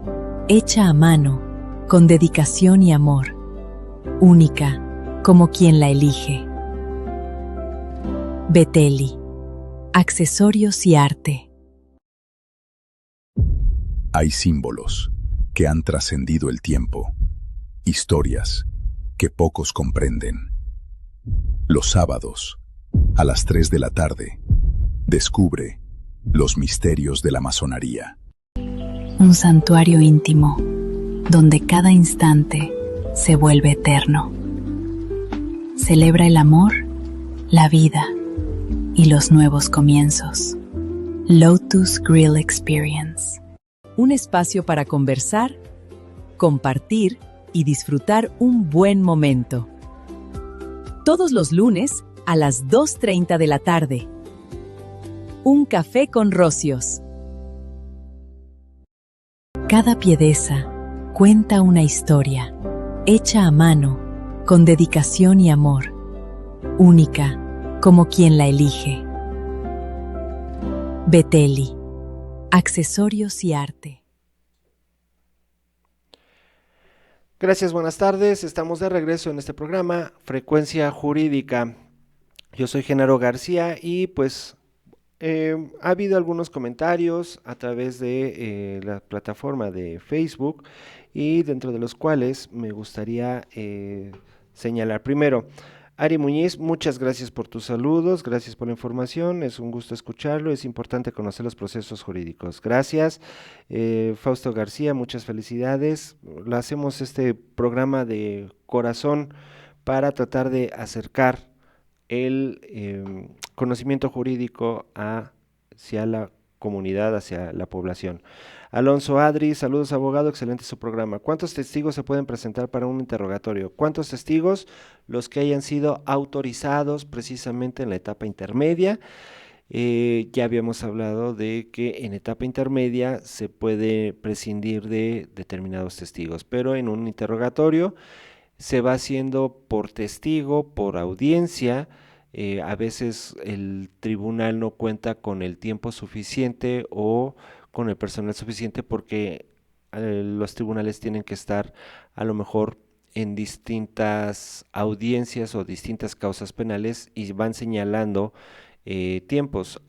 hecha a mano, con dedicación y amor, única como quien la elige. Beteli, accesorios y arte. Hay símbolos que han trascendido el tiempo, historias que pocos comprenden. Los sábados, a las 3 de la tarde, descubre los misterios de la masonería. Un santuario íntimo donde cada instante se vuelve eterno. Celebra el amor, la vida y los nuevos comienzos. Lotus Grill Experience. Un espacio para conversar, compartir y disfrutar un buen momento. Todos los lunes a las 2:30 de la tarde. Un café con rocios. Cada piedeza cuenta una historia, hecha a mano, con dedicación y amor, única como quien la elige. Beteli, accesorios y arte. Gracias, buenas tardes. Estamos de regreso en este programa, Frecuencia Jurídica. Yo soy Genaro García y pues ha habido algunos comentarios a través de la plataforma de Facebook y dentro de los cuales me gustaría señalar primero. Ari Muñiz, muchas gracias por tus saludos, gracias por la información, es un gusto escucharlo, es importante conocer los procesos jurídicos. Gracias. Fausto García, muchas felicidades. Hacemos este programa de corazón para tratar de acercar el conocimiento jurídico hacia la comunidad, hacia la población. Alonso Adri, saludos abogado, excelente su programa. ¿Cuántos testigos se pueden presentar para un interrogatorio? ¿Cuántos testigos? Los que hayan sido autorizados precisamente en la etapa intermedia. Ya habíamos hablado de que en etapa intermedia se puede prescindir de determinados testigos, pero en un interrogatorio se va haciendo por testigo, por audiencia. A veces el tribunal no cuenta con el tiempo suficiente o con el personal suficiente porque los tribunales tienen que estar a lo mejor en distintas audiencias o distintas causas penales y van señalando tiempos.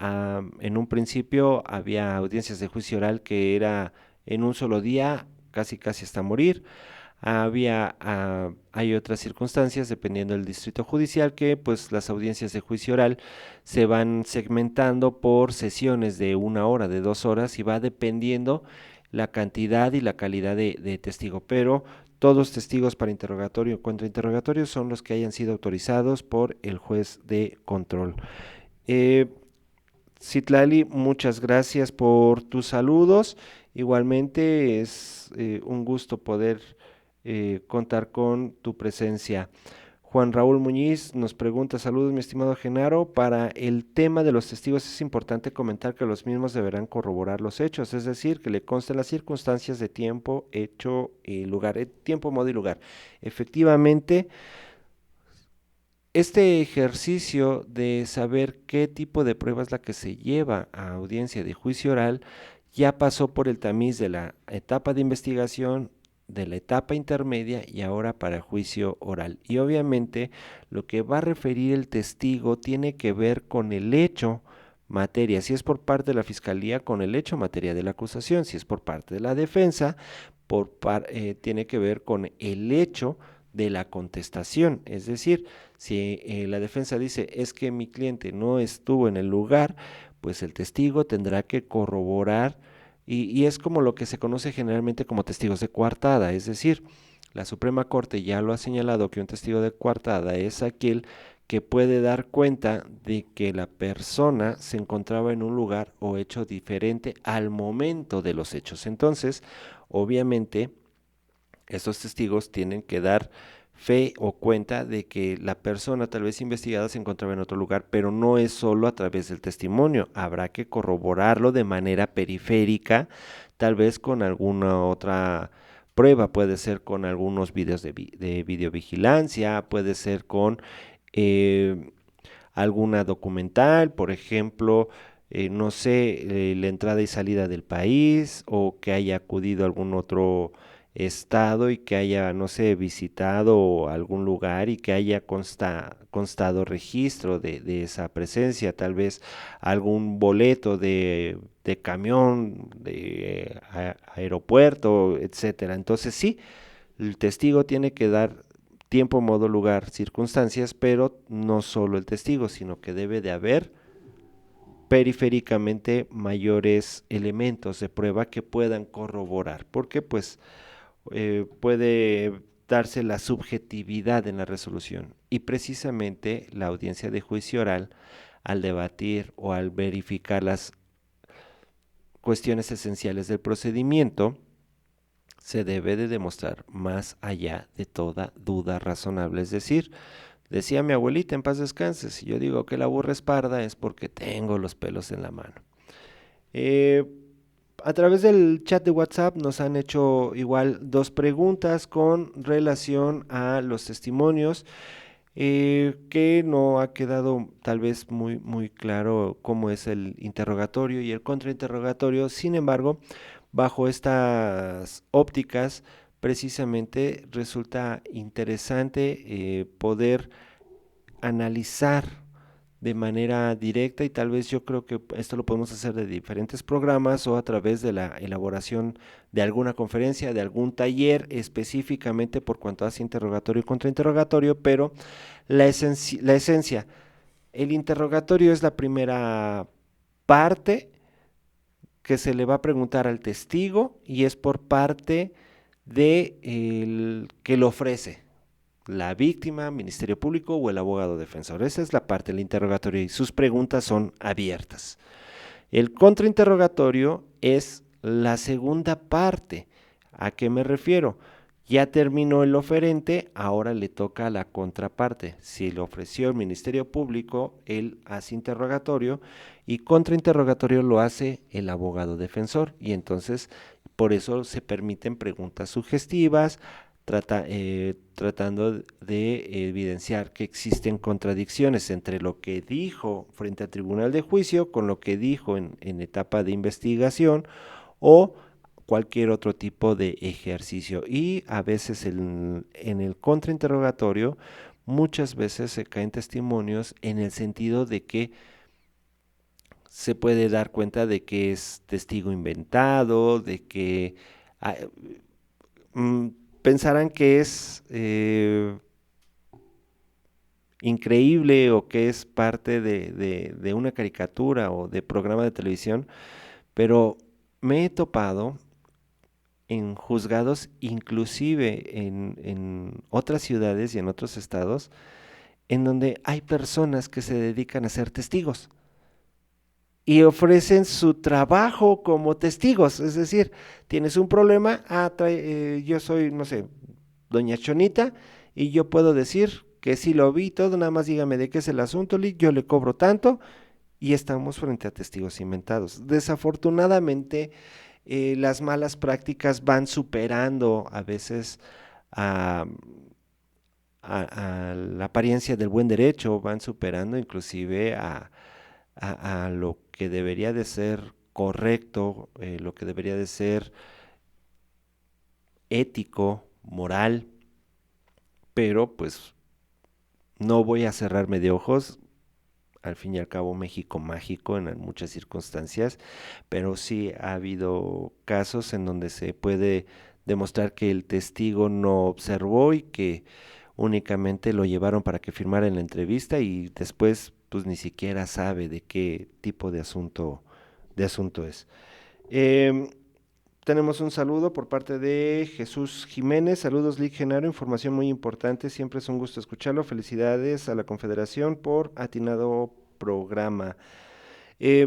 En un principio había audiencias de juicio oral que era en un solo día, casi hasta morir. Hay otras circunstancias, dependiendo del distrito judicial, que pues las audiencias de juicio oral se van segmentando por sesiones de 1 hora, de 2 horas, y va dependiendo la cantidad y la calidad de testigo, pero todos testigos para interrogatorio o contrainterrogatorio son los que hayan sido autorizados por el juez de control. Citlali, muchas gracias por tus saludos. Igualmente es un gusto poder contar con tu presencia. Juan Raúl Muñiz nos pregunta, saludos mi estimado Genaro, para el tema de los testigos es importante comentar que los mismos deberán corroborar los hechos, es decir, que le consten las circunstancias de tiempo, hecho y lugar, tiempo, modo y lugar. Efectivamente, este ejercicio de saber qué tipo de prueba es la que se lleva a audiencia de juicio oral ya pasó por el tamiz de la etapa de investigación, de la etapa intermedia y ahora para juicio oral. Y obviamente lo que va a referir el testigo tiene que ver con el hecho materia, si es por parte de la fiscalía, con el hecho materia de la acusación, si es por parte de la defensa, tiene que ver con el hecho de la contestación, es decir, si la defensa dice es que mi cliente no estuvo en el lugar, pues el testigo tendrá que corroborar y es como lo que se conoce generalmente como testigos de coartada, es decir, la Suprema Corte ya lo ha señalado que un testigo de coartada es aquel que puede dar cuenta de que la persona se encontraba en un lugar o hecho diferente al momento de los hechos. Entonces, obviamente, estos testigos tienen que dar fe o cuenta de que la persona tal vez investigada se encontraba en otro lugar, pero no es solo a través del testimonio, habrá que corroborarlo de manera periférica, tal vez con alguna otra prueba, puede ser con algunos videos de videovigilancia, puede ser con eh, alguna documental, por ejemplo, no sé, la entrada y salida del país o que haya acudido a algún otro estado y que haya, no sé, visitado algún lugar y que haya constado registro de esa presencia, tal vez algún boleto de camión, de aeropuerto, etcétera. Entonces sí, el testigo tiene que dar tiempo, modo, lugar, circunstancias, pero no solo el testigo, sino que debe de haber periféricamente mayores elementos de prueba que puedan corroborar, porque pues puede darse la subjetividad en la resolución y precisamente la audiencia de juicio oral al debatir o al verificar las cuestiones esenciales del procedimiento se debe de demostrar más allá de toda duda razonable. Es decir, decía mi abuelita, en paz descanse, si yo digo que la burra es parda es porque tengo los pelos en la mano. A través del chat de WhatsApp nos han hecho igual 2 preguntas con relación a los testimonios, que no ha quedado tal vez muy claro cómo es el interrogatorio y el contrainterrogatorio. Sin embargo, bajo estas ópticas, precisamente resulta interesante poder analizar de manera directa y tal vez yo creo que esto lo podemos hacer de diferentes programas o a través de la elaboración de alguna conferencia, de algún taller específicamente por cuanto hace interrogatorio y contrainterrogatorio, pero la esencia, el interrogatorio es la primera parte que se le va a preguntar al testigo y es por parte de el que lo ofrece, la víctima, Ministerio Público o el abogado defensor. Esa es la parte del interrogatorio y sus preguntas son abiertas. El contrainterrogatorio es la segunda parte. ¿A qué me refiero? Ya terminó el oferente, ahora le toca a la contraparte. Si le ofreció el Ministerio Público, él hace interrogatorio y contrainterrogatorio lo hace el abogado defensor. Y entonces, por eso se permiten preguntas sugestivas, tratando de evidenciar que existen contradicciones entre lo que dijo frente al tribunal de juicio con lo que dijo en etapa de investigación o cualquier otro tipo de ejercicio. Y a veces en el contrainterrogatorio muchas veces se caen testimonios en el sentido de que se puede dar cuenta de que es testigo inventado, de que mm, pensarán que es increíble o que es parte de una caricatura o de programa de televisión, pero me he topado en juzgados, inclusive en otras ciudades y en otros estados, en donde hay personas que se dedican a ser testigos y ofrecen su trabajo como testigos. Es decir, tienes un problema, yo soy, no sé, doña Chonita, y yo puedo decir que sí lo vi todo, nada más dígame de qué es el asunto, yo le cobro tanto, y estamos frente a testigos inventados. Desafortunadamente, las malas prácticas van superando a veces a, a la apariencia del buen derecho, van superando inclusive a lo que debería de ser correcto, lo que debería de ser ético, moral, pero pues no voy a cerrarme de ojos. Al fin y al cabo, México mágico en muchas circunstancias, pero sí ha habido casos en donde se puede demostrar que el testigo no observó y que únicamente lo llevaron para que firmara en la entrevista y después pues ni siquiera sabe de qué tipo de asunto es. tenemos un saludo por parte de Jesús Jiménez. Saludos, Lic Genaro, información muy importante, siempre es un gusto escucharlo. Felicidades a la Confederación por atinado programa.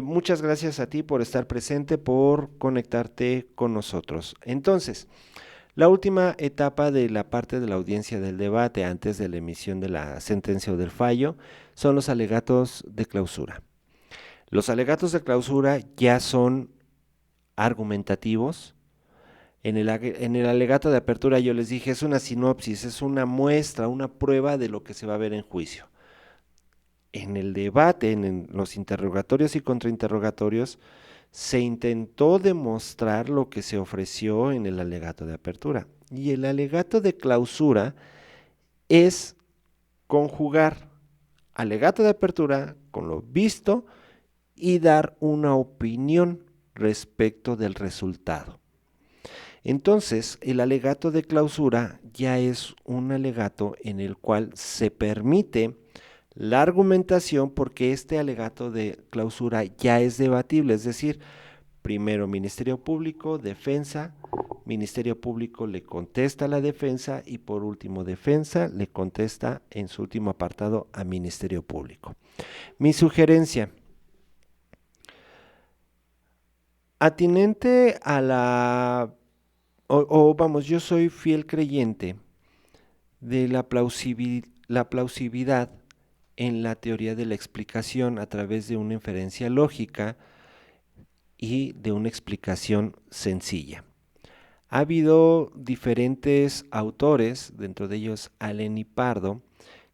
Muchas gracias a ti por estar presente, por conectarte con nosotros. Entonces, la última etapa de la parte de la audiencia del debate antes de la emisión de la sentencia o del fallo son los alegatos de clausura. Los alegatos de clausura ya son argumentativos. En el alegato de apertura yo les dije, es una sinopsis, es una muestra, una prueba de lo que se va a ver en juicio. En el debate, en los interrogatorios y contrainterrogatorios, se intentó demostrar lo que se ofreció en el alegato de apertura. Y el alegato de clausura es conjugar alegato de apertura con lo visto y dar una opinión respecto del resultado. Entonces, el alegato de clausura ya es un alegato en el cual se permite la argumentación, porque este alegato de clausura ya es debatible, es decir, primero Ministerio Público, defensa, Ministerio Público le contesta a la defensa y por último defensa le contesta en su último apartado a Ministerio Público. Mi sugerencia, atinente a la, yo soy fiel creyente de la plausibilidad en la teoría de la explicación a través de una inferencia lógica y de una explicación sencilla. Ha habido diferentes autores, dentro de ellos Allen y Pardo,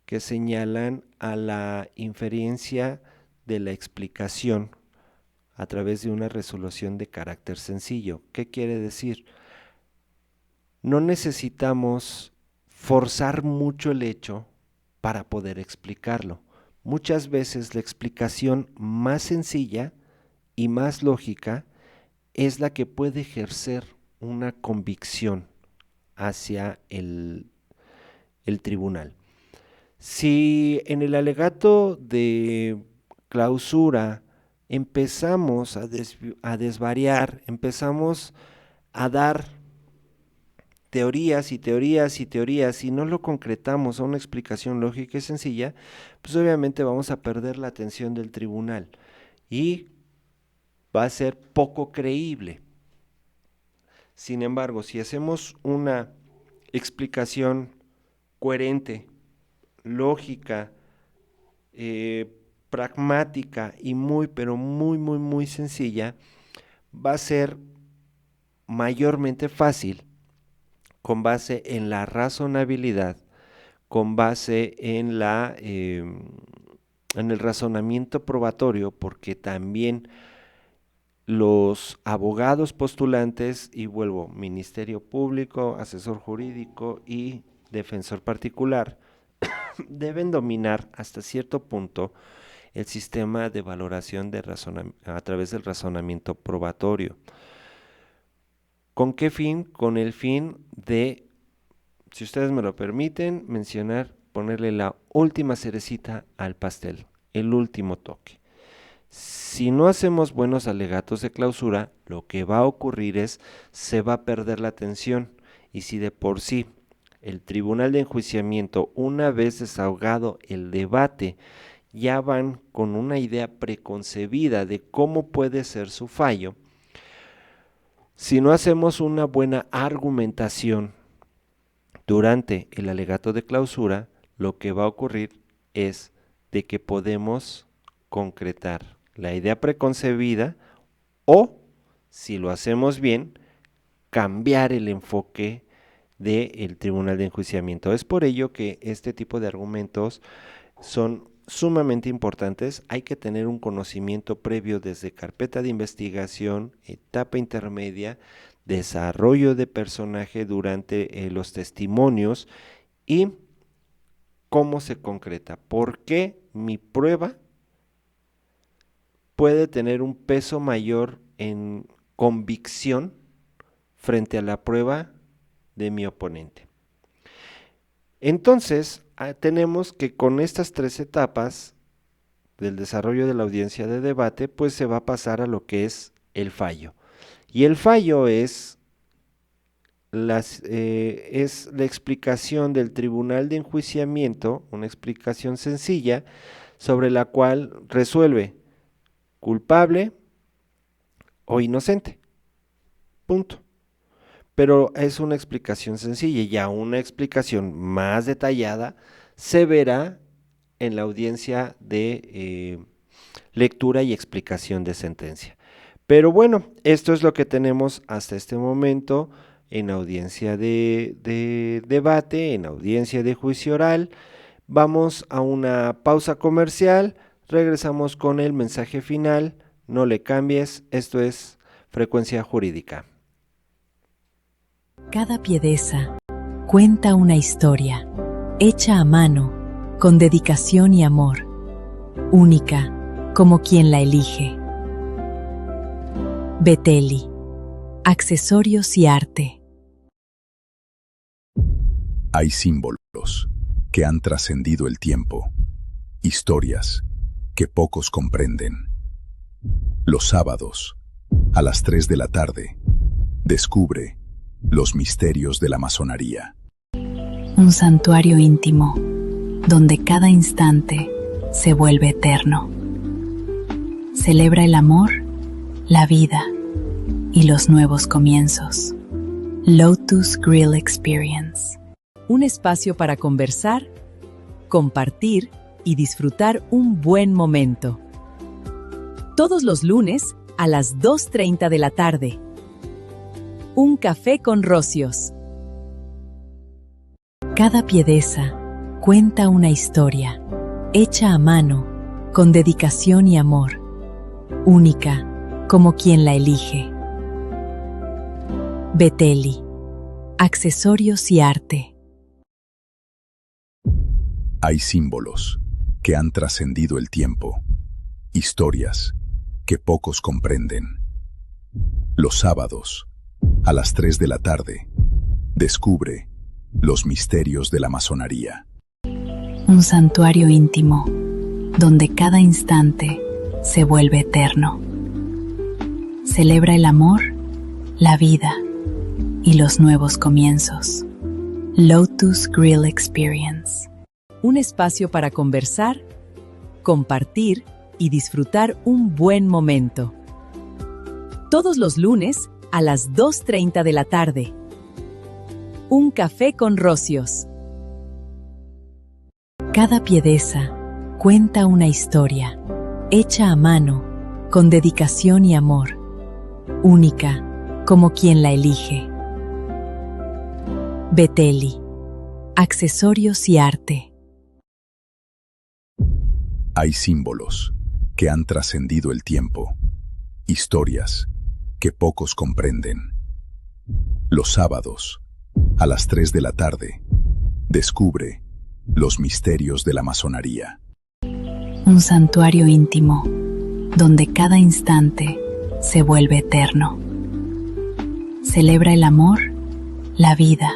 que señalan a la inferencia de la explicación a través de una resolución de carácter sencillo. ¿Qué quiere decir? No necesitamos forzar mucho el hecho para poder explicarlo. Muchas veces la explicación más sencilla y más lógica es la que puede ejercer una convicción hacia el tribunal. Si en el alegato de clausura empezamos a desvariar, empezamos a dar teorías y teorías y teorías y no lo concretamos a una explicación lógica y sencilla, pues obviamente vamos a perder la atención del tribunal y va a ser poco creíble. Sin embargo, si hacemos una explicación coherente, lógica, pragmática y pero muy sencilla, va a ser mayormente fácil, con base en la razonabilidad, con base en el razonamiento probatorio, porque también los abogados postulantes, y vuelvo, Ministerio Público, asesor jurídico y defensor particular, deben dominar hasta cierto punto el sistema de valoración a través del razonamiento probatorio. ¿Con qué fin? Con el fin de, si ustedes me lo permiten, ponerle la última cerecita al pastel, el último toque. Si no hacemos buenos alegatos de clausura, lo que va a ocurrir es, se va a perder la atención, y si de por sí el tribunal de enjuiciamiento, una vez desahogado el debate, ya van con una idea preconcebida de cómo puede ser su fallo, si no hacemos una buena argumentación durante el alegato de clausura, lo que va a ocurrir es de que podemos concretar la idea preconcebida o, si lo hacemos bien, cambiar el enfoque del tribunal de enjuiciamiento. Es por ello que este tipo de argumentos son sumamente importantes. Hay que tener un conocimiento previo desde carpeta de investigación, etapa intermedia, desarrollo de personaje durante los testimonios y cómo se concreta. ¿Por qué mi prueba puede tener un peso mayor en convicción frente a la prueba de mi oponente? Entonces, tenemos que con estas 3 etapas del desarrollo de la audiencia de debate, pues se va a pasar a lo que es el fallo. Y el fallo es es la explicación del Tribunal de Enjuiciamiento, una explicación sencilla sobre la cual resuelve culpable o inocente. Punto. Pero es una explicación sencilla, y ya una explicación más detallada se verá en la audiencia de lectura y explicación de sentencia. Pero bueno, esto es lo que tenemos hasta este momento en audiencia de debate, en audiencia de juicio oral. Vamos a una pausa comercial, regresamos con el mensaje final. No le cambies, esto es Frecuencia Jurídica. Cada piedeza cuenta una historia, hecha a mano, con dedicación y amor, única como quien la elige. Beteli, accesorios y arte. Hay símbolos que han trascendido el tiempo, historias que pocos comprenden. Los sábados, a las 3 de la tarde, descubre los misterios de la masonería. Un santuario íntimo, donde cada instante se vuelve eterno. Celebra el amor, la vida y los nuevos comienzos. Lotus Grill Experience. Un espacio para conversar, compartir y disfrutar un buen momento. Todos los lunes a las 2:30 de la tarde. Un café con rocios. Cada piedeza cuenta una historia, hecha a mano, con dedicación y amor, única como quien la elige. Beteli, accesorios y arte. Hay símbolos que han trascendido el tiempo, historias que pocos comprenden. Los sábados, a las 3 de la tarde, descubre los misterios de la masonería. Un santuario íntimo, donde cada instante se vuelve eterno. Celebra el amor, la vida y los nuevos comienzos. Lotus Grill Experience. Un espacio para conversar, compartir y disfrutar un buen momento. Todos los lunes a las 2:30 de la tarde. Un café con rocios. Cada piedeza cuenta una historia, hecha a mano, con dedicación y amor, única como quien la elige. Beteli, accesorios y arte. Hay símbolos que han trascendido el tiempo, historias que pocos comprenden. Los sábados, a las 3 de la tarde, descubre los misterios de la masonería. Un santuario íntimo, donde cada instante se vuelve eterno. Celebra el amor, la vida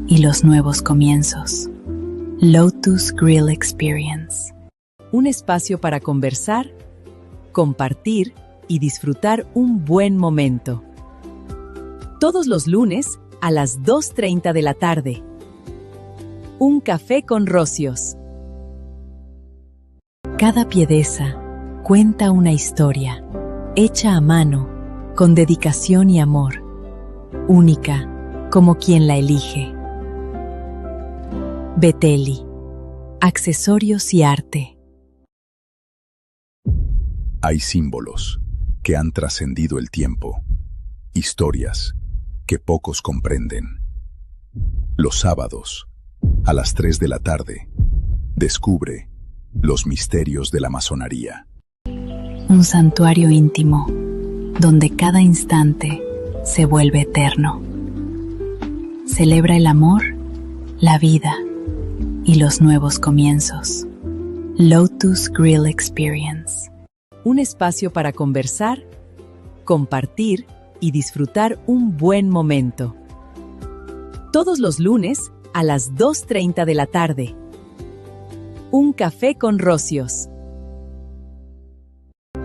y los nuevos comienzos. Lotus Grill Experience. Un espacio para conversar, compartir y disfrutar un buen momento. Todos los lunes a las 2:30 de la tarde. Un café con rocios. Cada piedeza cuenta una historia, hecha a mano, con dedicación y amor, única como quien la elige. Beteli, accesorios y arte. Hay símbolos que han trascendido el tiempo, historias que pocos comprenden. Los sábados, a las 3 de la tarde, descubre los misterios de la masonería. Un santuario íntimo, donde cada instante se vuelve eterno. Celebra el amor, la vida y los nuevos comienzos. Lotus Grill Experience. Un espacio para conversar, compartir y disfrutar un buen momento. Todos los lunes a las 2:30 de la tarde. Un café con rocios.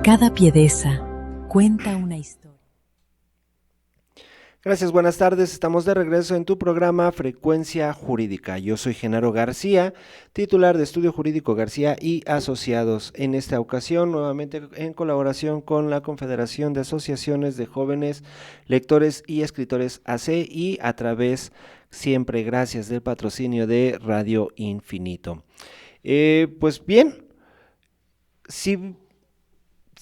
Cada piedeza cuenta una historia. Gracias, buenas tardes. Estamos de regreso en tu programa Frecuencia Jurídica. Yo soy Genaro García, titular de Estudio Jurídico García y Asociados. En esta ocasión, nuevamente en colaboración con la Confederación de Asociaciones de Jóvenes Lectores y Escritores AC y a través, siempre gracias del patrocinio de Radio Infinito. Pues bien, si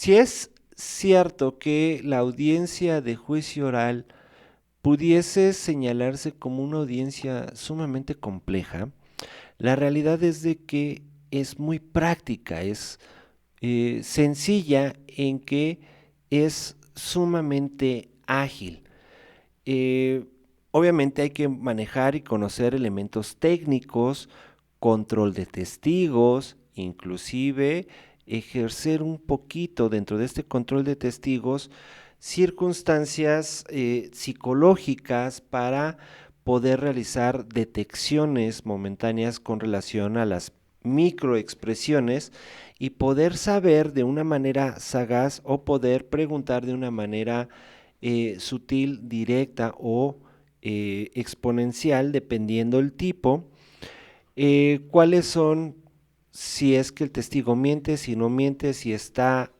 es cierto que la audiencia de juicio oral pudiese señalarse como una audiencia sumamente compleja, la realidad es de que es muy práctica, es sencilla en que es sumamente ágil. Obviamente hay que manejar y conocer elementos técnicos, control de testigos, inclusive ejercer un poquito dentro de este control de testigos circunstancias psicológicas para poder realizar detecciones momentáneas con relación a las microexpresiones y poder saber de una manera sagaz o poder preguntar de una manera sutil, directa o exponencial, dependiendo el tipo, cuáles son, si es que el testigo miente, si no miente, si está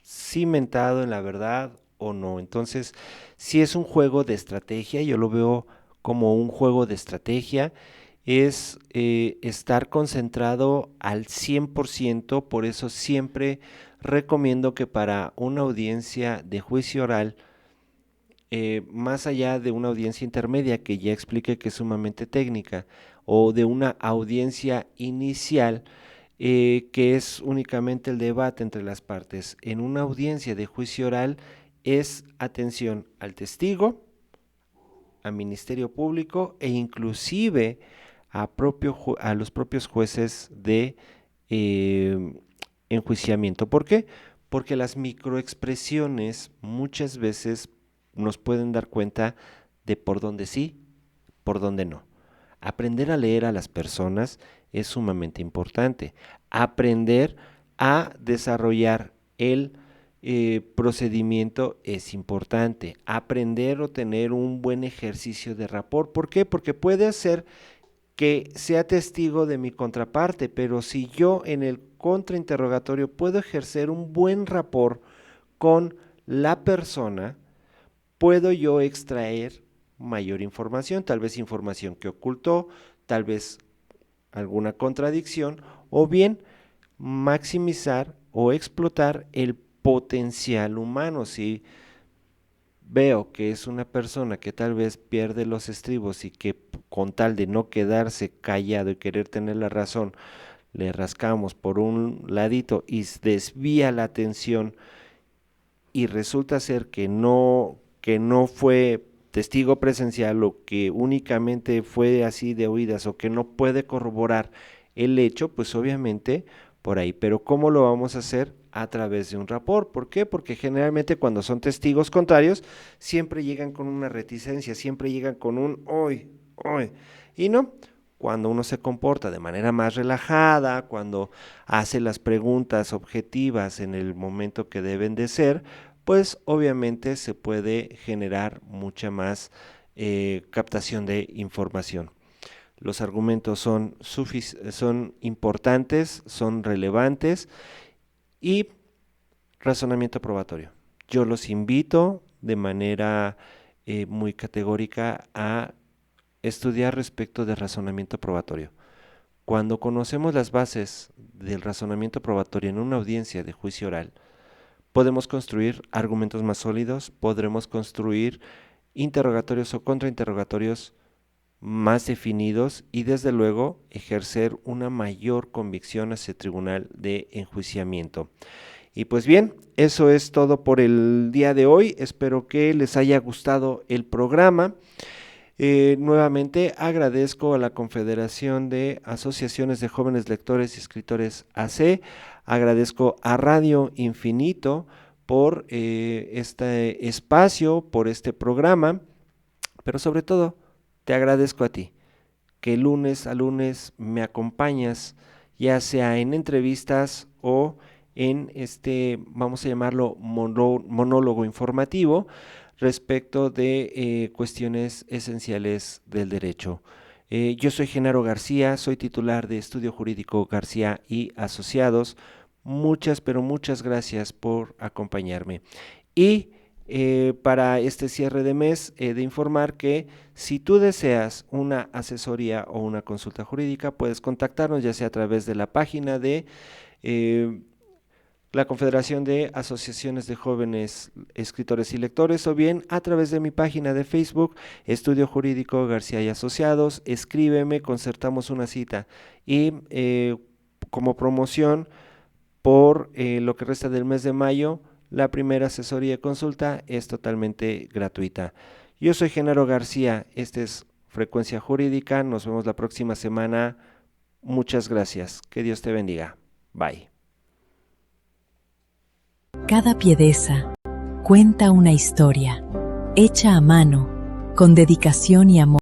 cimentado en la verdad o no. Entonces, si es un juego de estrategia, yo lo veo como un juego de estrategia, es estar concentrado al 100%, por eso siempre recomiendo que para una audiencia de juicio oral, más allá de una audiencia intermedia que ya expliqué que es sumamente técnica, o de una audiencia inicial, que es únicamente el debate entre las partes, en una audiencia de juicio oral es atención al testigo, al Ministerio Público e inclusive a los propios jueces de enjuiciamiento. ¿Por qué? Porque las microexpresiones muchas veces nos pueden dar cuenta de por dónde sí, por dónde no. Aprender a leer a las personas es sumamente importante. Aprender a desarrollar el procedimiento es importante. Aprender o tener un buen ejercicio de rapport. ¿Por qué? Porque puede hacer que sea testigo de mi contraparte, pero si yo en el contrainterrogatorio puedo ejercer un buen rapport con la persona, puedo yo extraer mayor información, tal vez información que ocultó, tal vez alguna contradicción, o bien maximizar o explotar el potencial humano. Si veo que es una persona que tal vez pierde los estribos y que con tal de no quedarse callado y querer tener la razón, le rascamos por un ladito y desvía la atención y resulta ser que no fue testigo presencial o que únicamente fue así de oídas o que no puede corroborar el hecho, pues obviamente por ahí. Pero ¿cómo lo vamos a hacer? A través de un rapport. ¿Por qué? Porque generalmente cuando son testigos contrarios siempre llegan con una reticencia, siempre llegan con un hoy, y no. Cuando uno se comporta de manera más relajada, cuando hace las preguntas objetivas en el momento que deben de ser, pues obviamente se puede generar mucha más captación de información. Los argumentos son importantes, son relevantes y razonamiento probatorio. Yo los invito de manera muy categórica a estudiar respecto de razonamiento probatorio. Cuando conocemos las bases del razonamiento probatorio en una audiencia de juicio oral, podemos construir argumentos más sólidos, podremos construir interrogatorios o contrainterrogatorios más definidos y desde luego ejercer una mayor convicción hacia el tribunal de enjuiciamiento. Y pues bien, eso es todo por el día de hoy. Espero que les haya gustado el programa. Nuevamente agradezco a la Confederación de Asociaciones de Jóvenes Lectores y Escritores AC, agradezco a Radio Infinito por este espacio, por este programa, pero sobre todo te agradezco a ti, que lunes a lunes me acompañas, ya sea en entrevistas o en este, vamos a llamarlo monólogo informativo, respecto de cuestiones esenciales del derecho. Yo soy Genaro García, soy titular de Estudio Jurídico García y Asociados. Muchas, pero muchas gracias por acompañarme. Y para este cierre de mes, de informar que si tú deseas una asesoría o una consulta jurídica, puedes contactarnos ya sea a través de la página de la Confederación de Asociaciones de Jóvenes Escritores y Lectores, o bien a través de mi página de Facebook, Estudio Jurídico García y Asociados. Escríbeme, concertamos una cita y como promoción por lo que resta del mes de mayo, la primera asesoría y consulta es totalmente gratuita. Yo soy Genaro García, esta es Frecuencia Jurídica, nos vemos la próxima semana. Muchas gracias, que Dios te bendiga. Bye. Cada piedeza cuenta una historia, hecha a mano, con dedicación y amor.